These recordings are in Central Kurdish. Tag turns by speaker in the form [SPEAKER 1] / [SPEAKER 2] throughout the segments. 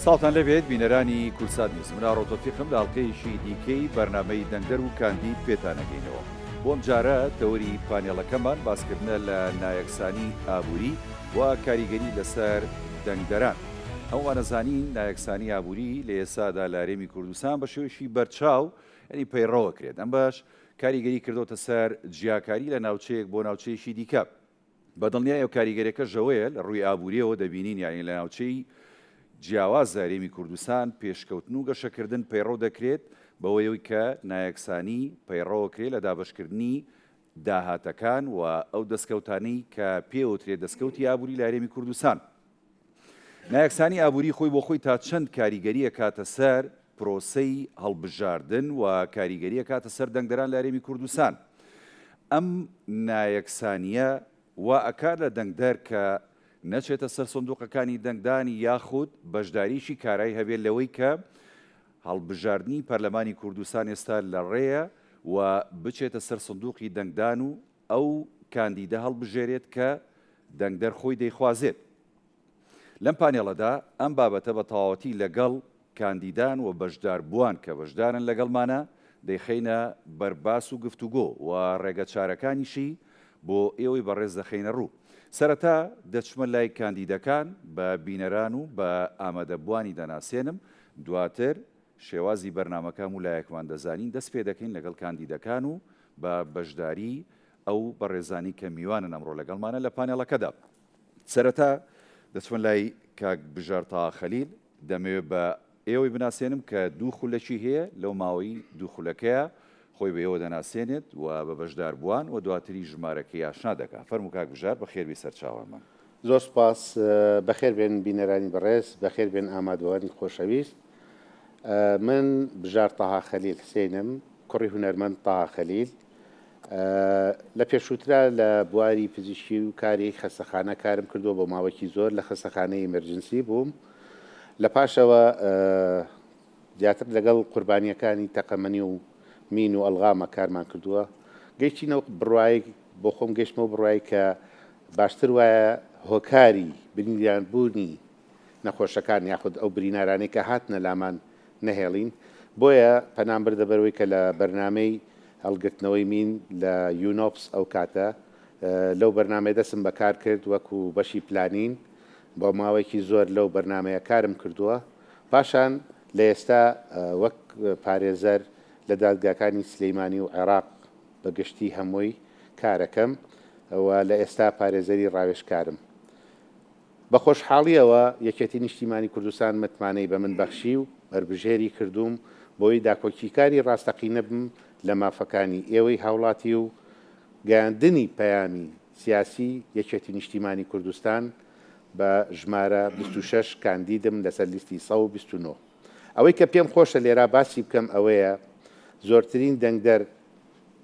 [SPEAKER 1] ساڵتان لەبێت بینەرانی کورسات نیوز منە ڕۆتۆفیقم لە ئەڵلقەیەشی دیکەی بەرنامەی دەنگدەر و کاندید پێتانەگەینەوە. بۆم جارە تەوەری پانێڵەکەمان باسکردنە لە نایەکسانی ئابووری و کاریگەری لەسەر دەنگدەران. ئەوانەزانین نایەکسانی ئابووری لە ئێسادا لە هەرێمی کوردستان بە شێوەشی بەرچاو ینی پەیڕەوە کرێت. ئەم باش کاریگەری کردوتە سەر جیاکاری لە ناوچەیەک بۆ ناوچەیەکی دیکە. بەدڵنیای ئەو کاریگەریەکە ژەوەیە لە ڕووی ئابووریەوە دەبینین یانی لە ناوچەی جیاواز هەرێمی کوردستان پێشکەوتن و گەشەکردن پەیڕەو دەکرێت بەوەی کە نایەکسانی پەیڕەوە کرێت لە دابشکردنی داهاتەکان و ئەو دەستکەوتانەی کە پێوترێت دەستکەوتی ئابووری لە هەرێمی کوردستان. نایەکسانی ئابووری خۆی بۆ خۆی تا چەند کاریگەریە کاتە سەر پرۆسەی هەڵبژاردن و کاریگەریە کاتە سەر دەنگدەران لە هەرێمی کوردستان. ئەم نایەکسانیە و ئەکار لە دەنگدەر کە نەچێتە سەر سندوقەکانی دەنگدانی یاخود بەشداریشی کارایی هەبێت لەوەی کە هەڵبژاردننی پەرلەمانی کوردستان ئێستا لە ڕێیە و بچێتە سەر سندوقی دەنگدان و ئەو کاندیدە هەڵبژێرێت کە دەنگدەر خۆی دەیخوازێت. لەم پانێڵەدا ئەم بابەتە بە تەواوەتی لەگەڵ کاندیدان و بەشدار بووان کە بەشدارن لەگەڵمانە دەیخەینە بەرباس و گفتوگۆ و ڕێگە چارەکانیشی بۆ ئێوەی بەڕێز دەخەینە ڕوو. سەرەتا دەچمە لای کاندیدەکان بە بینەران و بە ئامادەبوانی دەناسێنم، دواتر شێوازی بەرنمەکەم و لایەکمان دەزانین دەست پێ دەکەین لەگەڵ کاندیدەکان و بە بەشداری ئەو بەڕێزانی کە میوانن ئەمڕۆ لەگەڵمانە لە پانێڵەکەدا. سەرەتا دەچمە لای کاک بژار تاها خەلیل، دەمەوێت بە ئێوەی بناسێنم کە دوو خولەکی هەیە لەو ماوەی دوو خولەکەیە خۆی بە ئێوە دەناسێنێت و بە بەشدار بووان و دواتری ژمارەکەی ئاشنا دەکات. فەرموو کاک بژار بەخێربی سەرچاوەمان.
[SPEAKER 2] زۆر سپاس، بەخێر بێن بینەرانی بەڕێز، بەخێر بێن ئامادەوانی خۆشەویست. من بژار تاها خەلیل حسێنم، کوڕی هونەرمەند تاها خەلیل. لە پێشووترا لە بواری پزیشکی و کاری خەستەخانە کارم کردووە بۆ ماوەکی زۆر لە خەستەخانەی ئەمەرجنسی بووم. لە پاشەوە زیاتر لەگەڵ قوربانیەکانی تەقەمەنی و مین و ئەلغامە کارمان کردووە. گەیشتینەوە بڕوای بۆ خۆم گەشتمەوە بڕوای کە باشتر وایە هۆکاری برینداربوونی نەخۆشەکان یاخود ئەو برینارانەی کە هاتنە لامان نەهێڵین. بۆیە پەنام بردە بەرەوەی کە لە بەرنامەی هەڵگرتنەوەی مین لە یونۆپس ئەو کاتە لەو بەرنامەی دەستم بەکار کرد وەکو بەشی پلانین. بۆ ماوەیەکی زۆر لەو بەرنمەیە کارم کردووە. پاشان لە ئێستا وەک پارێزەر لە دادگاکانی سلەیمانی و عێراق بەگشتی هەمووی کارەکەم و لە ئێستا پارێزەری ڕاوێژکارم. بە خۆشحاڵیەوە یەکێتی نیشتیمانی کوردستان متمانەی بە من بەخشی و هەربژێری کردوم بۆی داکۆکیکاری ڕاستەقینە بم لە مافەکانی ئێوەی هاوڵاتی و گەیاندنی پەیامی سیاسی یەکێتی نیشتیمانی کوردستان بە ژمارە 26 کاندیدم لەسەر لیستی 129. ئەوەی کە پێم خۆشە لێرا باسی بکەم ئەوەیە زۆرترین دەنگدەر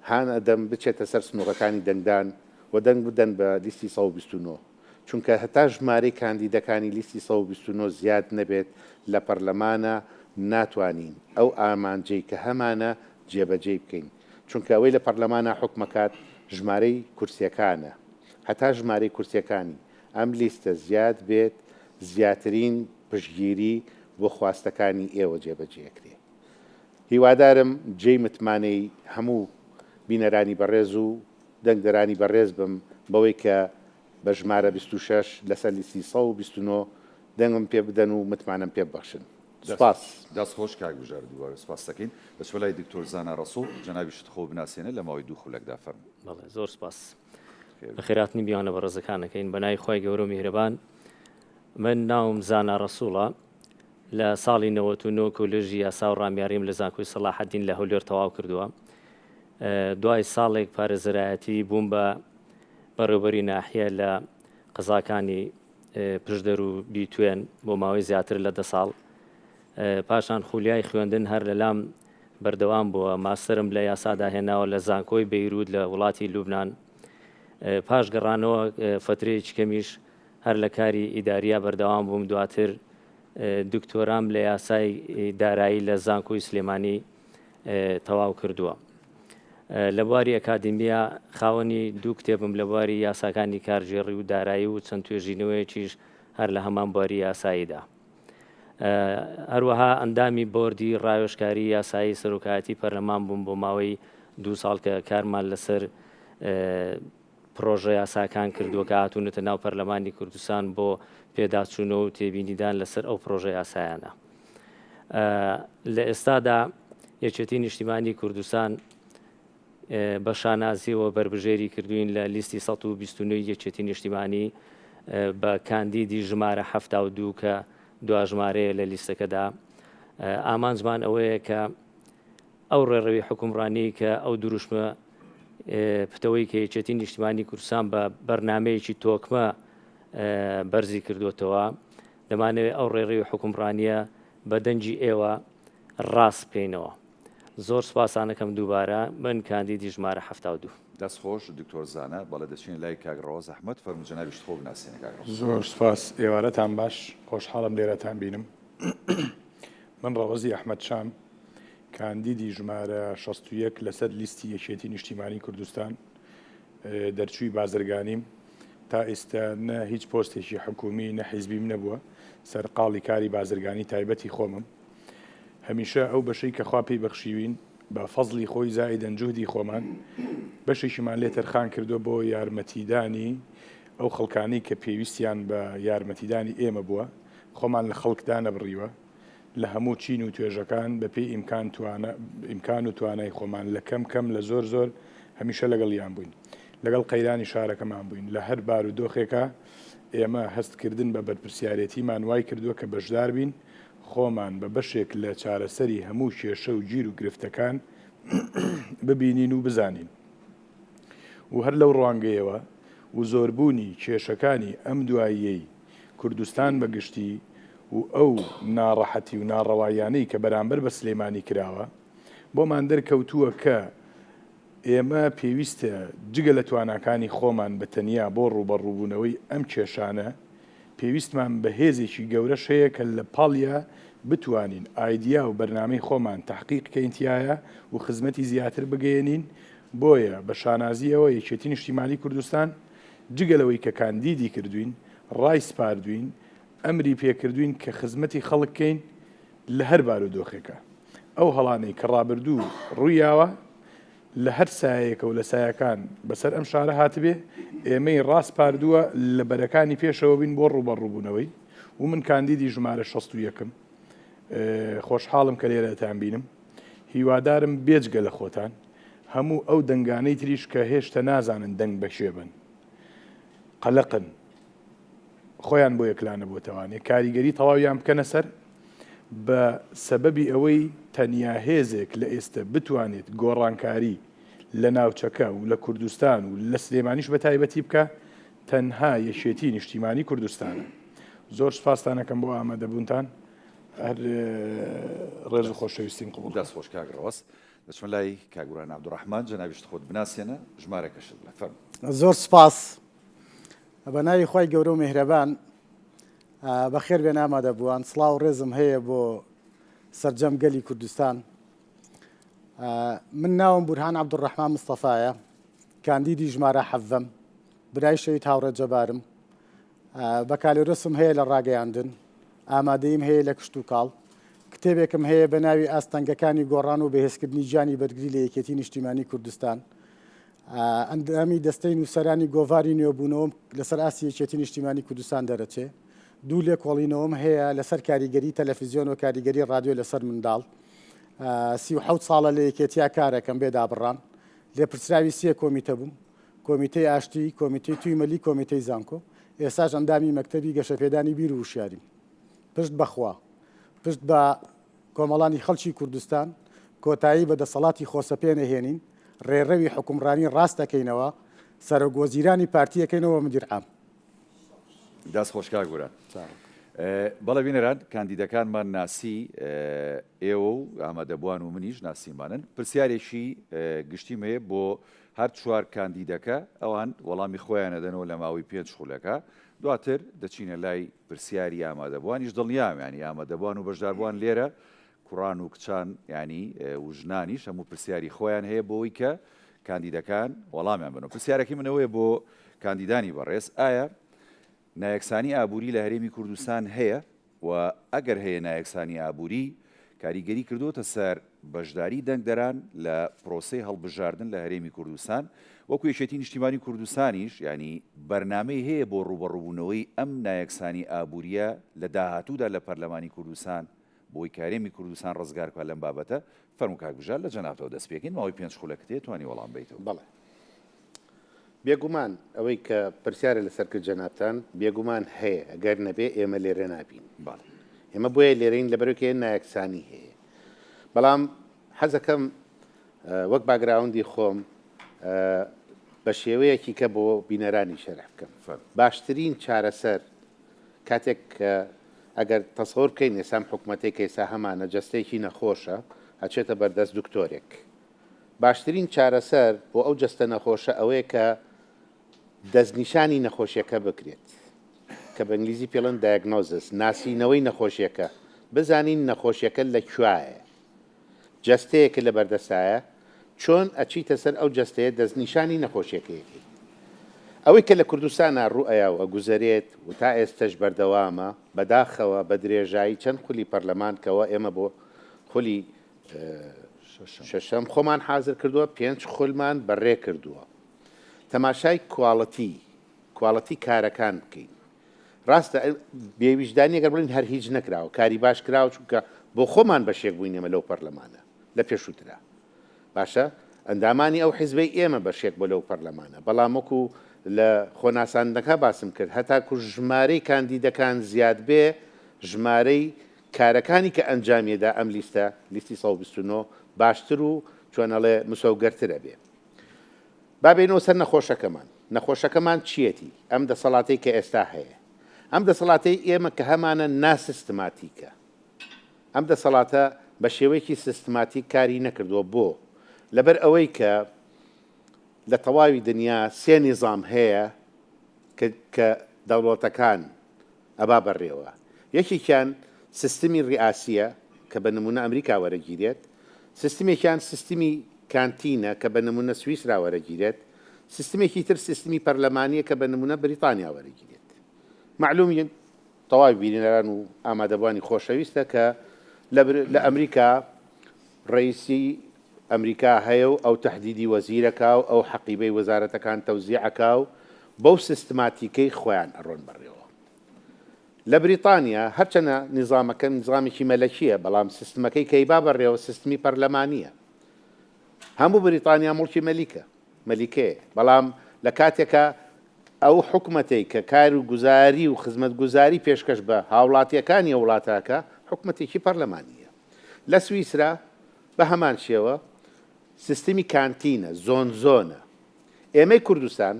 [SPEAKER 2] هانەدەم بچێتە سەر سنووڕەکانی دەنگدان و دەنگ بدەن بە لیستی 129، چونکە هەتا ژمارەی کاندیدەکانی لیستی 129 زیاد نەبێت لە پەرلەمانە ناتوانین ئەو ئامانجەی کە هەمانە جێبەجێ بکەین، چونکە ئەوەی لە پەرلەمانە حکومەکات ژمارەی کورسیەکانە. هەتا ژمارەی کورسیەکانی ئەم لیستە زیاد بێت زیاترین پشتگیری بۆ خواستەکانی ئێوە جێبەجێکرێ. هیوادارم جێی متمانەی هەموو بینەرانی بەڕێز و دەنگدەرانی بەڕێز بم بەوەی کە بە ژمارە 26 لەسەر لیستی 129 دەنگم پێ بدەن و متمانم پێ ببەخشن. سپاس.
[SPEAKER 1] دەست خۆش کاک بژار، دووبارە سپاس دەکەین. دەچمە لای دکتۆر زانا ڕەسوڵ، جەنابی شت خۆ بناسێنە لە ماوەی دوو خولەکدا. فەرموو.
[SPEAKER 3] بەڵێ، زۆر سپاس. بەخێراتنی بیانە بەڕێزەکانەکەین بەنای خۆی گەورە و میهرەبان. من ناوم زانا ڕەسوڵە، لە ساڵی 99 کۆلێژی یاسا و ڕامیاریم لە زانکۆی سەلاحەدین لە هەولێر تەواو کردووە. دوای ساڵێک پارێزەرایەتی بووم بە بەڕێوەبەری ناحیە لە قزاکانی پشدەر و بیتوێن بۆ ماوەی زیاتر لە 10 ساڵ. پاشان خولیای خوێندن هەر لەلام بەردەوام بووە. ماستەرم لە یاسادا هێناوە لە زانکۆی بەیروود لە وڵاتی لوبنان. پاش گەڕانەوە فترەیەکی کەمیش هەر لە کاری ئیداریا بەردەوام بووم. دواتر دکتۆرام لە یاسای دارایی لە زانکۆی سلێمانی تەواو کردووە. لە بواری ئەکادیمیا خاوەنی دوو کتێبم لە بواری یاساکانی کارژێڕی و دارایی و چەند توێژینەوەیەکیش هەر لە هەمان بواری یاساییدا. هەروەها ئەندامی بۆردی ڕایۆژکاری یاسایی سەرۆکایەتی پەرلەمان بووم بۆ ماوەی 2 ساڵ کە کارمان لەسەر پرۆژە یاساکان کردووە کە هاتوونەتە ناو پەرلەمانی کوردستان بۆ پێداچوونەوە و تێبینیدان لەسەر ئەو پرۆژە یاسایانە. لە ئێستادا یەکێتی نیشتیمانی کوردستان بە شانازیەوە بربژێری کردوین لە لیستی 129 یەکێتی نیشتیمانی بە کاندیدی ژمارە 72 کە دوا ژمارەیە لە لیستەکەدا. ئامانجمان ئەوەیە کە ئەو ڕێڕەوی حکومڕانی کە ئەو دروشمە پتەوەی کە یەکێتی نیشتیمانی کوردستان بە بەرنمەیەکی تۆکمە بەرزی کردوێتەوە، دەمانەوێت ئەو ڕێڕەوی حکومڕانیە بە دەنجی ئێوە ڕاست بکەینەوە. زۆر سپاسانەکەم دووبارە من کاندیدی ژمارە 72.
[SPEAKER 1] دەستخۆش دکتۆر زانە بەڵێ دەچین لای کاگڕەوە زەحمەت فەرموو جەنابی خۆ بناسیێنە کاگڕەوە.
[SPEAKER 4] زۆر سپاس ئێوارەتان باش، خۆشحاڵم لێرەتان بینم. من ڕەوەزی ئەحمەد شام کاندیدی ژمارە 61 لەسەر لیستی یەکێتی نیشتیمانی کوردستان دەرچووی بازرگانیم. تا ئێستا نە هیچ پۆستێکی حکومی نە حیزبیم نەبووە سەرقاڵی کاری بازرگانی تایبەتی خۆمم. هەمیشە ئەو بەشەی کە خوا پێی بەخشیوین بە فەزلی خۆی زائیدەن جوهدی خۆمان بەشێکیمان لێ تەرخان کردو بۆ یارمەتیدانی ئەو خەڵکانی کە پێویستیان بە یارمەتیدانی ئێمە بووە، خۆمان لە خەڵکدا نەبڕیوە لە هەموو چین و توێژەکان بەپێی ئیمکان و توانای خۆمان لە کەم کەم لە زۆر زۆر هەمیشە لەگەڵیان بووین، لەگەڵ قەیرانی شارەکەمان بووین. لە هەر بار و دۆخێکە ئێمە هەستکردن بە بەرپرسیارەتیمان وای کردووە کە بەشدار بین خۆمان بە بەشێک لە چارەسەری هەموو کێشە و گیر و گرفتەکان ببینین و بزانین. و هەر لەو ڕوانگەیەوە و زۆربوونی کێشەکانی ئەم دواییەی کوردستان بەگشتی و ئەو ناڕەحەتی و ناڕەوایانەی کە بەرامبەر بە سلێمانی کراوە بۆمان دەرکەوتووە کە ئێمە پێویستە جگە لە تواناکانی خۆمان بە تەنیا بۆ ڕوبەڕووبوونەوەی ئەم کێشانە پێویستمان بە هێزێکی گەورەش هەیە کە لە پاڵیا بتوانین ئایدیا و بەرنامەی خۆمان تحقیق کەینتیایە و خزمەتی زیاتر بگەێنین. بۆیە بە شانازیەوە یەکێتی نیشتیمانی کوردستان جگەلەوەی کە کاندیدی کردوین ڕای سپاردوین ئەمری پێکردوین کە خزمەتی خەڵککەین لە هەر بار و دۆخێکە. ئەو هەڵانەی کە ڕابردوو ڕوویاوە لە هەر سایەکە و لە سایەکان بەسەر ئەم شارە هاتبێ ئێمەی ڕاست پاردووە لە بەرەکانی پێشەوە بین بۆ ڕوبەڕووبوونەوەی و من کاندیدی ژمارە 61م. خۆشحاڵم کە لێرەتان بینم، هیوادارم بێجگە لە خۆتان هەموو ئەو دەنگانەی تریش کە هێشتا نازانن دەنگ بەشێبن قەلەقن خۆیان بۆ یەکلانە بۆتەوانێ کاریگەری تەواویان بکەنە سەر بە سەبەبی ئەوەی تەنیا هێزێک لە ئێستا بتوانێت گۆڕانکاری لە ناوچەکە و لە کوردستان و لە سلێمانیش بە تایبەتی بکە تەنها یەکێتی نیشتیمانی کوردستانە. زۆر سپاسانەکەم بۆ ئامادەبوونتان. هەر ڕێز و خۆشەویستین قبول.
[SPEAKER 1] دەست خۆش کاگڕەوەس دەچمە لای کاگوران عەبدوڕەحمان جەنابیشت خۆت بناسیێنە ژمارەکەشت لە فەرم.
[SPEAKER 5] زۆر سپاس بە ناوی خۆی گەورە و میهرەبان بەخێر بێن ئامادەبووان. سڵاو و ڕێزم هەیە بۆ سەرجەمگەلی کوردستان. من ناوم بورهان عەبدوڕەحمان مستەفایە، کاندیدی ژمارە 7ەم، برای شەوید هاوڕێ جەبارم. بەکالۆرەسم هەیە لە ڕاگەیاندن، ئامادەیم هەیە لە کشت و کاڵ. کتێبێکم هەیە بە ناوی ئاستەنگەکانی گۆڕان و بەهێزکردنی گیانی بەرگری لە یەکێتی نیشتیمانی کوردستان. ئەندامی دەستەی نووسەرانی گۆڤاری نوێبوونەوەم لەسەر ئاسی یەکێتی نیشتیمانی کوردستان دەرەچێ. دوو لێکۆڵینەوەم هەیە لەسەر کاریگەری تەلەڤیزیۆن و کاریگەری ڕادیۆ لەسەر منداڵ. 37 ساڵە لە یەکێتیا کارەکەم بێدابڕان. لێپرسراوی 3 کۆمیتە بووم، کۆمیتەی ئاشتی، کۆمیتەی تویمەلی، کۆمیتەی زانکۆ. ئێستاش ئەندامی مەکتەبی گەشەپێدانی بیر و وشیاریم. پشت بەخوا پشت بە کۆمەڵانی خەڵکی کوردستان کۆتایی بە دەسەڵاتی خۆسەپێ نەهێنین، ڕێڕەوی حکومڕانی ڕاست دەکەینەوە، سەرۆکوەزیرانی پارتیەکەینەوە مدیر عام.
[SPEAKER 1] دەست خۆش کاگوران. بەڵێ بینەران کاندیدەکانمان ناسی ئێوە و ئامادەبووان و منیش ناسیمانن. پرسیارێکی گشتیمەیە بۆ هەر چوار کاندیدەکە ئەوان وەڵامی خۆیان دەدەنەوە لە ماوەی 5 خولەکە. دواتر دەچینە لای پرسیاری ئامادەبووانیش دڵنیام ینی ئامادەبووان و بەشداربووان لێرە کوڕان و کچان ینی وژنانیش هەموو پرسیاری خۆیان هەیە بۆەوەی کە کاندیدەکان وەڵامیان بنەوە. پرسیارەکەی منەوەیە بۆ کاندیدانی بەڕێز ئایا نایەکسانی ئابووری لە هەرێمی کوردستان هەیە و ئەگەر هەیە نایەکسانی ئابووری کاریگەری کردوتە سەر بەشداری دەنگدەران لە پرۆسەی هەڵبژاردن لە هەرێمی کوردستان وەکو یەکێتی نیشتیمانی کوردستانیش ینی بەرنامەی هەیە بۆ ڕوبەڕووبوونەوەی ئەم نایەکسانی ئابووریە لە داهاتوودا لە پەرلەمانی کوردستان بۆی کارێمی کوردستان ڕزگارکە لەم بابەتە فەرموو کاک بژار لە جەنابەتەوە دەست پێکەین ماوەی 5 خولەکتێ توانی وەڵام بیتەوە.
[SPEAKER 2] بەڵێ بێگومان ئەوەی کە پرسیارە لەسەر کرد جەنابتان بێگومان هەیە ئەگەر نەبێ ئێمە لێرە نابین ئێمە بۆیە لێرەین لەبەرەوەی نایەکسانی هەیە بەڵام حەزەکەم وەک باگراوندی خۆم بە شێوەیەکی کە بۆ بینەرانی شەرح بکەم باشترین چارەسەر کاتێک ئەگەر تەسەوور بکەین ئێسام حکوومەتێک ئێستا هەمانە جەستێکی نەخۆشە ئەچێتە بەردەست دکتۆرێک باشترین چارەسەر بۆ ئەو جەستە نەخۆشە ئەوەیە کە دەستنیشانی نەخۆشیەکە بکرێت کە بە ئینگلیزی پێڵن دایگنۆزس ناسینەوەی نەخۆشیەکە بزانین نەخۆشیەکە لەکوایە جەستەیەکە لە بەردەستایە چۆن ئەچیتە سەر ئەو جەستەیە دەستنیشانی نەخۆشیەکەیەکی ئەوەی کە لە کوردستانە ڕوئەیە و ئەگوزارێت و تا ئێستش بەردەوامە بەداخەوە بە درێژایی چەند خولی پەرلەمانکەوە ئێمە بۆ خولی شەشەم خۆمان حازر کردووە 5 خولمان بەڕێ کردووە تەماشای کواڵەتی کارەکان بکەین ڕاستە بێویژدانی ئەگەر بڵین هەر هیچ نەکراوە کاری باش کراوە چونکە بۆ خۆمان بەشێک بووین ئێمە لەو پەرلەمانە لە پێشووترا باشە ئەندامانی ئەو حیزبەی ئێمە بەشێک بۆ لەو پەرلەمانە بەڵام وەکو لە خۆناساندنەکە باسم کرد هەتاکو ژمارەی کاندیدەکان زیاد بێ ژمارەی کارەکانی کە ئەنجامێدا ئەم لیستی 129 باشتر و چۆنەڵێ مسەوگەرترە بێ بابێنەوە سەر نەخۆشەکەمان چیەتی ئەم دەسەڵاتەی کە ئێستا هەیە ئەم دەسەڵاتەی ئێمە کە هەمانە ناسیستماتیکە ئەم دەسەڵاتە بە شێوەیەکی سیستماتیک کاری نەکردووە بۆ لەبەر ئەوەی کە لە تەواوی دنیا 3 نیزام هەیە کە دەوڵەتەکان ئەبا بەڕێوە یەکێکیان سیستمی ڕیاسیە کە بە نمونە ئەمریکا وەرەگیرێت سیستمێکیان سیستمی کانتینە کە بە نمونە سویسرا وەرەگیرێت سیستمێکی تر سیستمی پەرلەمانیە کە بە نمونە بریتانیا وەرەگیرێت معلومی تەواوی بینەران و ئامادەبوانی خۆشەویستە کە لە ئەمریکا ڕئیسی ئەمریکا هەیە و ئەو تەحدیدی وەزیرەکە و ئەو حەقیبەی وەزارەتەکان تەوزیعەکە و بەو سیستماتیکەی خۆیان ئەڕۆن بەڕێوە لە بریتانیا هەرچەنە نیزامەکە نیزامێکی مەلەکیە بەڵام سیستمەکەی کەیبا بەڕێوە سیستمی پەرلەمانیە هەموو بریتانیا مڵکی مەلیکەیە بەڵام لە کاتێکە ئەو حکومەتەی کە کار و گوزاری و خزمەت گوزاری پێشکەش بە هاوڵاتیەکانی وڵاتەکە حکومەتێکی پەرلەمانیە لە سویسرا بە هەمان شێوە سیستمی کانتینە زۆنە ئێمەی کوردستان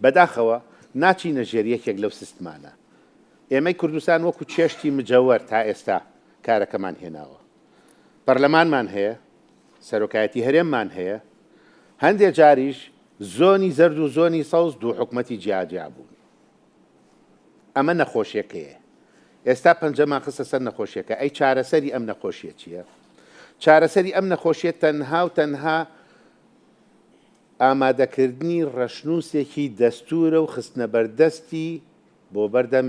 [SPEAKER 2] بەداخەوە ناچینە ژێریەکێک لەو سیستمانە ئێمەی کوردستان وەکو چێشتی مجەوەر تا ئێستا کارەکەمان هێناوە پەرلەمانمان هەیە سەرۆکایەتی هەرێممان هەیە هەندێک جاریش زۆنی زەرد و زۆنی سەوز دوو حکومەتی جیاجیا بوون ئەمە نەخۆشیەکەیە ئێستا پەنجەمان خستە سەر نەخۆشیەکە ئەی چارەسەری ئەم نەخۆشیە چییە چارەسەری ئەم نەخۆشیە تەنها و تەنها ئامادەکردنی ڕەشنووسێکی دەستورە و خستنە بەردەستی بۆ بەردەم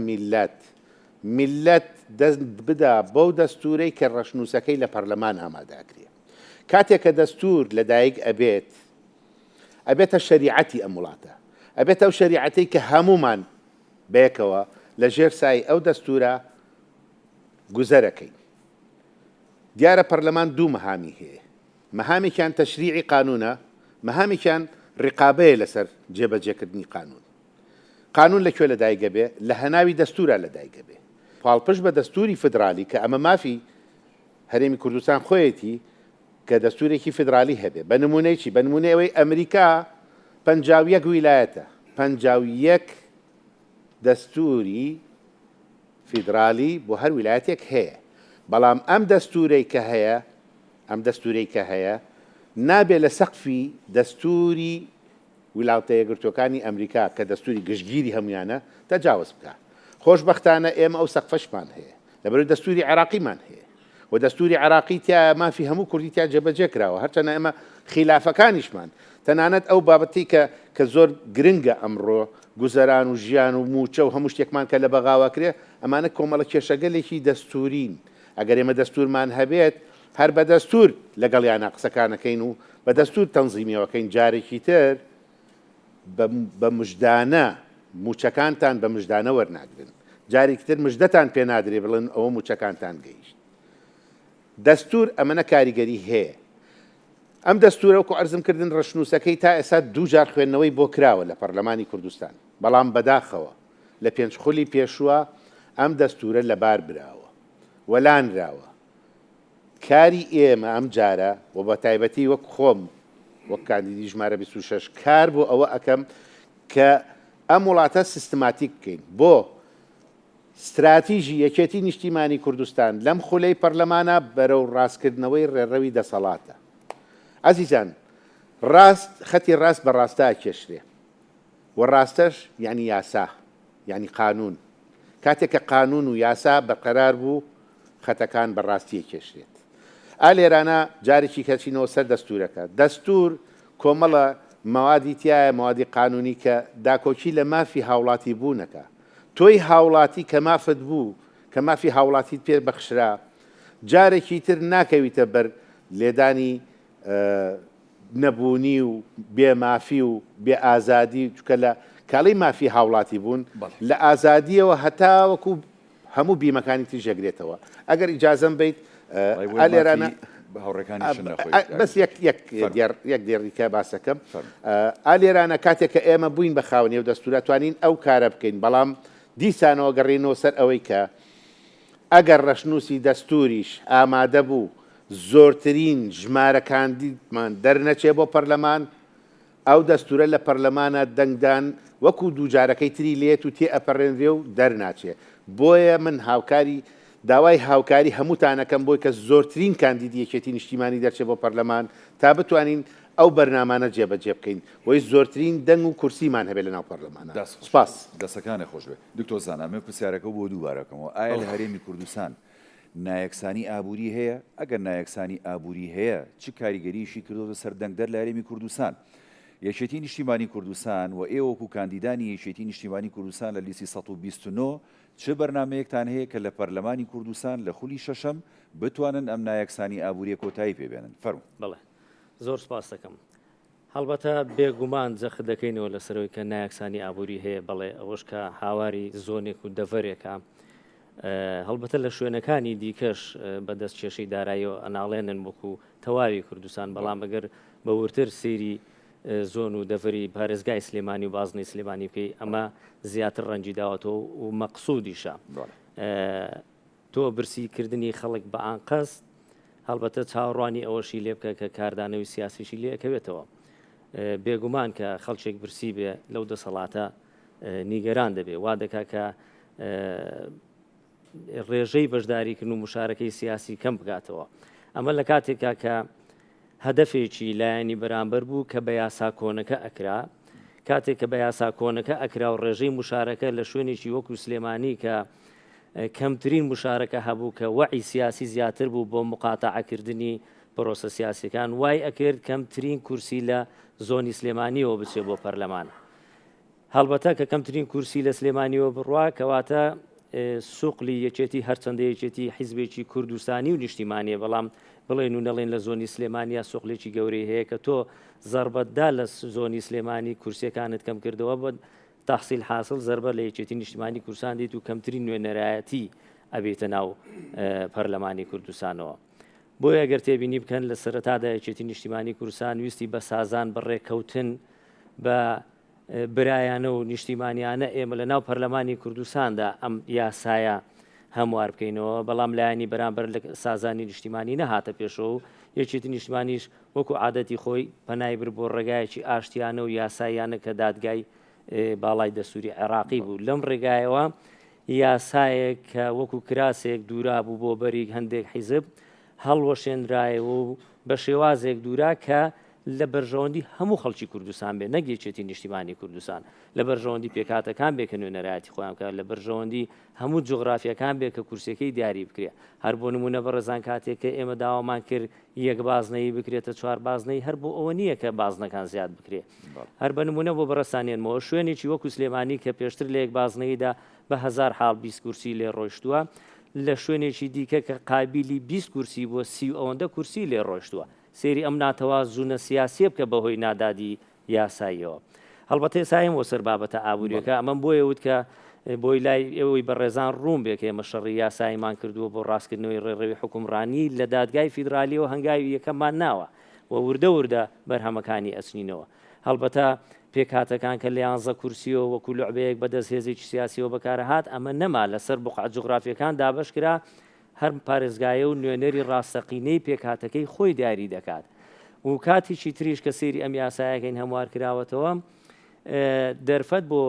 [SPEAKER 2] میلەت دەست بدا بەو دەستورەی کە ڕەشنووسەکەی لە پەرلەمان ئامادەکرێ کاتێک کە دەستور لەدایک ئەبێتە شەریعەتی ئەم وڵاتە ئەبێتە ئەو شەریعەتەی کە هەمومان بەیەکەوە لە ژێر سای ئەو دەستورە گوزەرەکەین دیارە پەرلەمان دوو مەهامی هەیە مەهامێکیان تەشریعی قانونە مەهامێکیان ڕقابەیە لەسەر جێبەجێکردنی قانون لەکوێ لەدایکە بێ لە هەناوی دەستورە لەدایکە بێ پاڵپشت بە دەستوری فدرالی کە ئەمە مافی هەرێمی کوردستان خۆیەتی کە دەستورێکی فدرالی هەبێ بە نمونەیەکی بە نمونەی ئەوەی ئەمریکا 51 ویلایەتە 51 دەستوری فیدرالی بۆ هەر ویلایەتێک هەیە بەڵام ئەم دەستورەی کە هەیە نابێ لە سەقفی دەستوری ویلایەتە یەکگرتووەکانی ئەمریکا کە دەستوری گشتگیری هەمویانە تەجاوز بکە خۆشبەختانە ئێمە ئەو سەقفەشمان هەیە لەبەرەوەی دەستوری عێراقیمان هەیە و دەستوری عێراقی تیا مافی هەموو کوردی تیا جێبەجێ کراوە هەرچەنە ئێمە خلافەکانیشمان تەنانەت ئەو بابەتی کە زۆر گرنگە ئەمڕۆ گوزەران و ژیان و موچە و هەموو شتێکمان کە لە بەغاوەکرێ ئەمانە کۆمەڵە کێشەگەلێکی دەستورین ئەگەر ئێمە دەستورمان هەبێت هەر بە دەستور لەگەڵیانە قسەکانەکەین و بە دەستور تەنزیمیەوەکەین جارێکی تر بە مژدانە موچەکانتان بە مژدانە وەرناگرن جارێکی تر مژدەتان پێ نادرێ بڵێن ئەوە موچەکانتان گەیشت دەستور ئەمەنە کاریگەری هەیە ئەم دەستورە وەکو عەرزمکردن ڕەشنووسەکەی تا ئێستا دوو جار خوێندنەوەی بۆ کراوە لە پەرلەمانی کوردستان بەڵام بەداخەوە لە پێنجخولی پێشووە ئەم دەستورە لەبار براوە وەلانراوە کاری ئێمە ئەم جارە و بە تایبەتی وەک خۆم وەک کاندیدی ژمارە 26 کار بۆ ئەوە ئەەکەم کە ئەم وڵاتە سیستماتیک بکەین بۆ استراتیژی یەکێتی نیشتیمانی کوردستان لەم خولەی پەرلەمانە بەرەو ڕاستکردنەوەی ڕێڕەوی دەسەڵاتە عەزیزان ڕاست خەتی ڕاست بە ڕاستە ئەکێشرێ و ڕاستەش یعنی یاسا یعنی قانون کاتێک کە قانون و یاسا بەقەرار بوو خەتەکان بەڕاستی ئەکێشرێت لێرانە جارێکی کەچینەوە سەر دەستورەکە دەستور کۆمەڵە مەوادی تایە مەوادی قانونی کە داکۆکی لە مافی هاوڵاتی بوونەکە تۆی هاوڵاتی کە مافت بوو کە مافی هاوڵاتیت پێ بەخشرا جارێکی تر ناکەویتە بەر لێدانی نەبوونی و بێمافی و بێ ئازادی چکە لە کاڵی مافی هاوڵاتی بوون لە ئازادیەوە هەتا وەکو هەموو بیمەکانی تری ژەگرێتەوە ئەگەر ئیجازەم بیت لێرانە بەس یەک دێڕیکە باسەکەم لێرانە کاتێک کە ئێمە بووین بە خاوەنی و دەستورە توانین ئەو کارە بکەین بەڵام دیسانەوە گەڕینەوە سەر ئەوەی کە ئەگەر ڕەشنووسی دەستوریش ئامادە بوو زۆرترین ژمارەکاندیدمان دەرنەچێ بۆ پەرلەمان ئەو دەستورە لە پەرلەمانە دەنگدان وەکو دووجارەکەی تری لێت و تێ ئەپەڕێنرێ و دەرناچێ بۆیە من هاوکاری داوای هاوکاری هەمووتانەکەم بۆی کە زۆرترین کاندیدی یەکێتی نیشتیمانی دەرچێت بۆ پەرلەمان تا بتوانین ئەو بەرنامانە جێبەجێ بکەین وەی زۆرترین دەنگ و کورسیمان هەبێت لەناو پەرلەمانە سوپاس
[SPEAKER 1] دەستەکانە خۆش بێت دکتۆر زانا ئەمە پرسیارەکە بۆ دووبارەکەمەوە ئایا لە هەرێمی کوردستان نایەکسانی ئابووری هەیە ئەگەر نایەکسانی ئابووری هەیە چ کاریگەریشی کردۆتە سەردەنگدەر لە هەرێمی کوردستان یەکێتی نیشتیمانی کوردستان و ئێوەکو کاندیدانی یەکێتی نیشتیمانی کوردستان لە لیستی 129 چه بەرنامەیەکتان هەیە کە لە پەرلەمانی کوردستان لە خولی شەشەم بتوانن ئەم نایەکسانی ئابووریە کۆتایی پێبێنن فەرموو
[SPEAKER 3] بڵێ زۆر سپاس دەکەم هەڵبەتە بێگومان جەخت دەکەینەوە لەسەرەوەی کە نایەکسانی ئابووری هەیە بەڵێ ئەوەش کە هاواری زۆنێک و دەڤەرێکە هەڵبەتە لە شوێنەکانی دیکەش بەدەست کێشەی داراییەوە ئەناڵێنن وەکو تەواوی کوردستان بەڵام ئەگەر بەورتر سێری زۆن و دەڤری پارێزگای سلێمانی و بازنەی سلێمانی بکەی ئەمە زیاتر ڕەنجی داوەتەوە و مەقسوودیشە تۆ برسیکردنی خەڵک بە ئانقەست هەڵبەتە چاوەڕوانی ئەوەشی لێ بکە کە کاردانەوەی سیاسیشی لێ ئەکەوێتەوە بێگومان کە خەڵکێک برسی بێ لەو دەسەڵاتە نیگەران دەبێ وا دەکا کە ڕێژەی بەشداریکردن و مشارەکەی سیاسی کەم بگاتەوە ئەمە لە کاتێکا کە هەدەفێکی لایەنی بەرامبەر بوو کە بە یاسا کۆنەکە ئەکرا کاتێک کە بە یاسا کۆنەکە ئەکرا و ڕێژەی مشارەکە لە شوێنێکی وەکو سلێمانی کە کەمترین مشارەکە هەبوو کە وەعی سیاسی زیاتر بوو بۆ مقاتەعەکردنی پرۆسە سیاسیەکان وای ئەکرد کەمترین کورسی لە زۆنی سلێمانیەوە بچێت بۆ پەرلەمان هەڵبەتە کە کەمترین کورسی لە سلێمانیەوە بڕوا کەواتە سوقلی یەکێتی هەرچەندە یەکێتی حیزبێکی کوردستانی و نیشتیمانیە بەڵام بڵێن و نەڵێن لە زۆنی سلێمانیا سوقلێکی گەورەی هەیە کە تۆ زەربەتدا لە زۆنی سلێمانی کورسیەکانت کەم کردەوە بە تەحسیل حاصل زەربە لە یەکێتی نیشتیمانی کوردستان دیت و کەمترین نوێنەرایەتی ئەبێتە ناو پەرلەمانی کوردستانەوە بۆیە ئەگەر تێبینی بکەن لە سەرەتادا یەکێتی نیشتیمانی کوردستان ویستی بە سازان بەڕێکەوتن بە برایانە و نیشتیمانیانە ئێمە لە ناو پەرلەمانی کوردستاندا ئەم یاسایە هەموار بکەینەوە بەڵام لایەنی بەرامبەر لە سازانی نیشتیمانی نەهاتە پێشەوە و یەکێتی نیشتیمانیش وەکو عادەتی خۆی پەنای بر بۆ ڕێگایەکی ئاشتیانە و یاساییانە کە دادگای باڵای دەسووری عێراقی بوو لەم ڕێگایەوە یاسایەک کە وەکو کراسێک دوورا بوو بۆ بەری هەندێک حیزب هەڵوەشێنرایەوە و بە شێوازێک دوورا کە لە بەرژەوەندی هەموو خەڵکی کوردستان بێ نەگەیچێتی نیشتیمانی کوردستان لە بەرژەوەندی پێکاتەکان بێ کە نوێنەرایەتی خۆیان بکات لە بەرژەوەندی هەموو جغرافیەکان بێ کە کورسەکەی دیاری بکرێ هەر بۆ نمونە بەڕێزان کاتێک کە ئێمە داوامان کرد یەک بازنەی بکرێتە 4 بازنەی هەر بۆ ئەوە نییە کە بازنەکان زیاد بکرێ هەر بە نمونە بۆ بەڕستانێنمەوە شوێنێکی وەکو سلێمانی کە پێشتر لە یەک بازنەیەدا بە 1000 حاڵ 20 کورسی لێ ڕۆیشتووە لە شوێنێکی دیکە کە قابلی 20 کورسی بۆ 30 ئەوەندە کورسی لێ ڕۆیشتووە سێری ئەم ناتەوازوونە سیاسیە بکە بەهۆی نادادی یاساییەوە هەڵبەتە ئێسایم بۆ سەر بابەتە ئابوووریەکە ئەمەم بۆیە وت کە بۆی لای ئێوەی بەڕێزان ڕوون بێک ئێمە شەڕی یاساییمان کردووە بۆ ڕاستکردنەوەی ڕێڕەوی حکومڕانی لە دادگای فیدرالیەوە هەنگاوی یەکەممان ناوە و وردە وردە بەرهەمەکانی ئەچنینەوە هەڵبەتە پێکاتەکان کە لە 11 کورسیەوە وەکو لوعبەیەک بەدەست هێزێکی سیاسیەوە بەکارهات ئەمە نەما لەسەر بقع جوغرافیەکان دابەش کرا هەر پارێزگایە و نوێنەری ڕاستەقینەی پێکاتەکەی خۆی دیاری دەکات و کاتیشی تریش کە سێری ئەم یاسایەکەین هەموار کراوەتەوە دەرفەت بۆ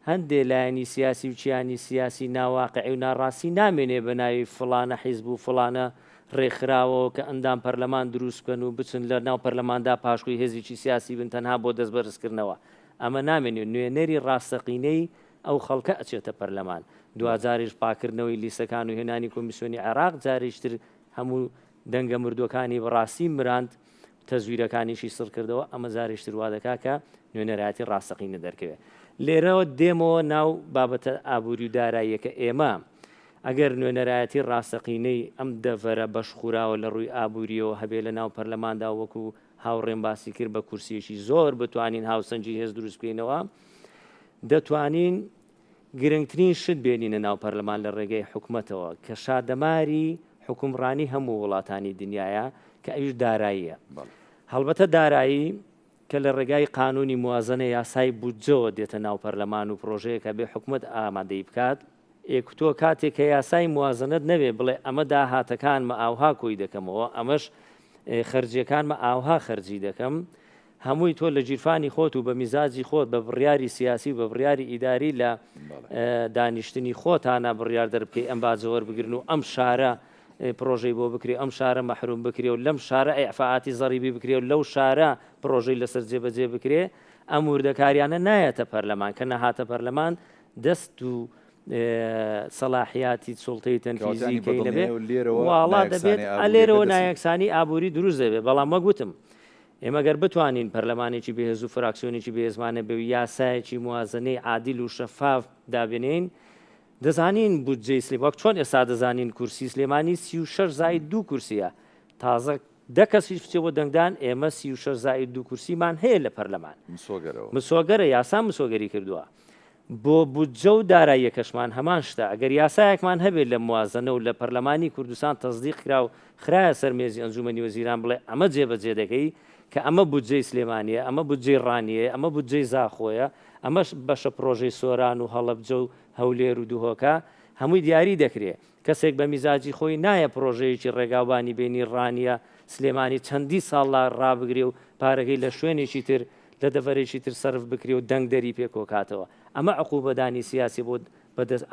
[SPEAKER 3] هەندێک لایەنی سیاسی و چیانی سیاسی ناواقعی و ناڕاستی نامێنێ بە ناوی فڵانە حیزب و فڵانە ڕێکخراوەوە کە ئەندام پەرلەمان دروست بکەن و بچن لە ناو پەرلەماندا پاشکۆی هێزێکی سیاسی بن تەنها بۆ دەست بەرزکردنەوە ئەمە نامێنێت نوێنەری ڕاستەقینەی ئەو خەڵکە ئەچێتە پەرلەمان دوجاریش پاکردنەوەی لیسەکان و هێنانی کۆمیسیۆنی عێراق جاریشتر هەموو دەنگە مردوەکانی بەڕاستی مراند تەزویرەکانیشی سڕ کردەوە ئەمە جاریشتر وا دەکا کە نوێنەرایەتی ڕاستەقینە دەرکەوێت لێرەوە دێمەوە ناو بابەتە ئابووری و داراییەکە ئێمە ئەگەر نوێنەرایەتی ڕاستەقینەی ئەم دەڤەرە بەشخوراوە لە ڕووی ئابوووریەوە هەبێ لە ناو پەرلەماندا وەکو هاوڕێن باسی کرد بە کورسیەکی زۆر بتوانین هاوسەنجی هێز دروست بکەینەوە دەتوانین گرنگترین شت بێنینە ناو پەرلەمان لە ڕێگەی حکومەتەوە کە شادەماری حکومڕانی هەموو وڵاتانی دنیاە کە ئەویش داراییە هەڵبەتە دارایی کە لە ڕێگای قانونی موازنە یاسای بودجەوە دێتە ناو پەرلەمان و پرۆژەیەکە بێ حکومت ئامادەی بکات ئێکتۆ کاتێک کە یاسای موازنەت نەوێ بڵێ ئەمە داهاتەکانمە ئاوها کۆی دەکەمەوە ئەمەش خەرجیەکانمە ئاوها خەرجی دەکەم هەمووی تۆ لە جیرفانی خۆت و بە میزاجی خۆت بە بڕیاری سیاسی و بە بڕیاری ئیداری لە دانیشتنی خۆتانە بڕیار دەربکەی ئەم باجەوەەر بگرن و ئەم شارە پرۆژەی بۆ بکرێ ئەم شارە مەحروم بکرێ و لەم شارە ئەعفاعاتی زەریبی بکرێ و لەو شارە پرۆژەی لەسەر جێبەجێ بکرێ ئەم وردەکاریانە نایەتە پەرلەمان کە نەهاتە پەرلەمان دەست و سەلاحیاتی سوڵتەی تەنفیزیکەی لەبێ واڵا دەبێت لێرەوە نایەکسانی ئابووری دروست دەبێت بەڵام وەگوتم ئێمە گەر بتوانین پەرلەمانێکی بەهێز و فراکسیۆنێکی بەهێزمانە بێ و یاسایەکی موازنەی عادیل و شەفاف دابێنین دەزانین بودجەی سلێ وەک چۆن ئێستا دەزانین کورسی سلێمانی 36 زائید 2 کورسیە تازە 10 کەسیش بچێەوە دەنگدان ئێمە 36 زائید 2 کورسیمان هەیە لە پەرلەمان مسۆگەرە یاسا مسۆگەری کردووە بۆ بودجە و داراییەکەشمان هەمان شتە ئەگەر یاسایەکمان هەبێت لە موازنە و لە پەرلەمانی کوردستان تەزدیق کرا و خراە سەرمێزی ئەنجومەنی وەزیران بڵێ ئەمە جێبەجێ دەکەی کە ئەمە بودجەی سلێمانیە ئەمە بودجەی ڕانیە ئەمە بودجەی زاخۆیە ئەمەش بەشە پرۆژەی سۆران و هەڵەبجە و هەولێر و دوهۆکە هەمووی دیاری دەکرێت کەسێک بە میزاجی خۆی نایە پرۆژەیەکی ڕێگاوبانی بینی ڕانیە سلێمانی چەندی ساڵا ڕابگرێ و پارەکەی لە شوێنێکی تر لە دەڤەرێکی تر سەرف بکرێ و دەنگ دەری پێکۆکاتەوە ئەمە عقوبەدانی سیاسی بۆ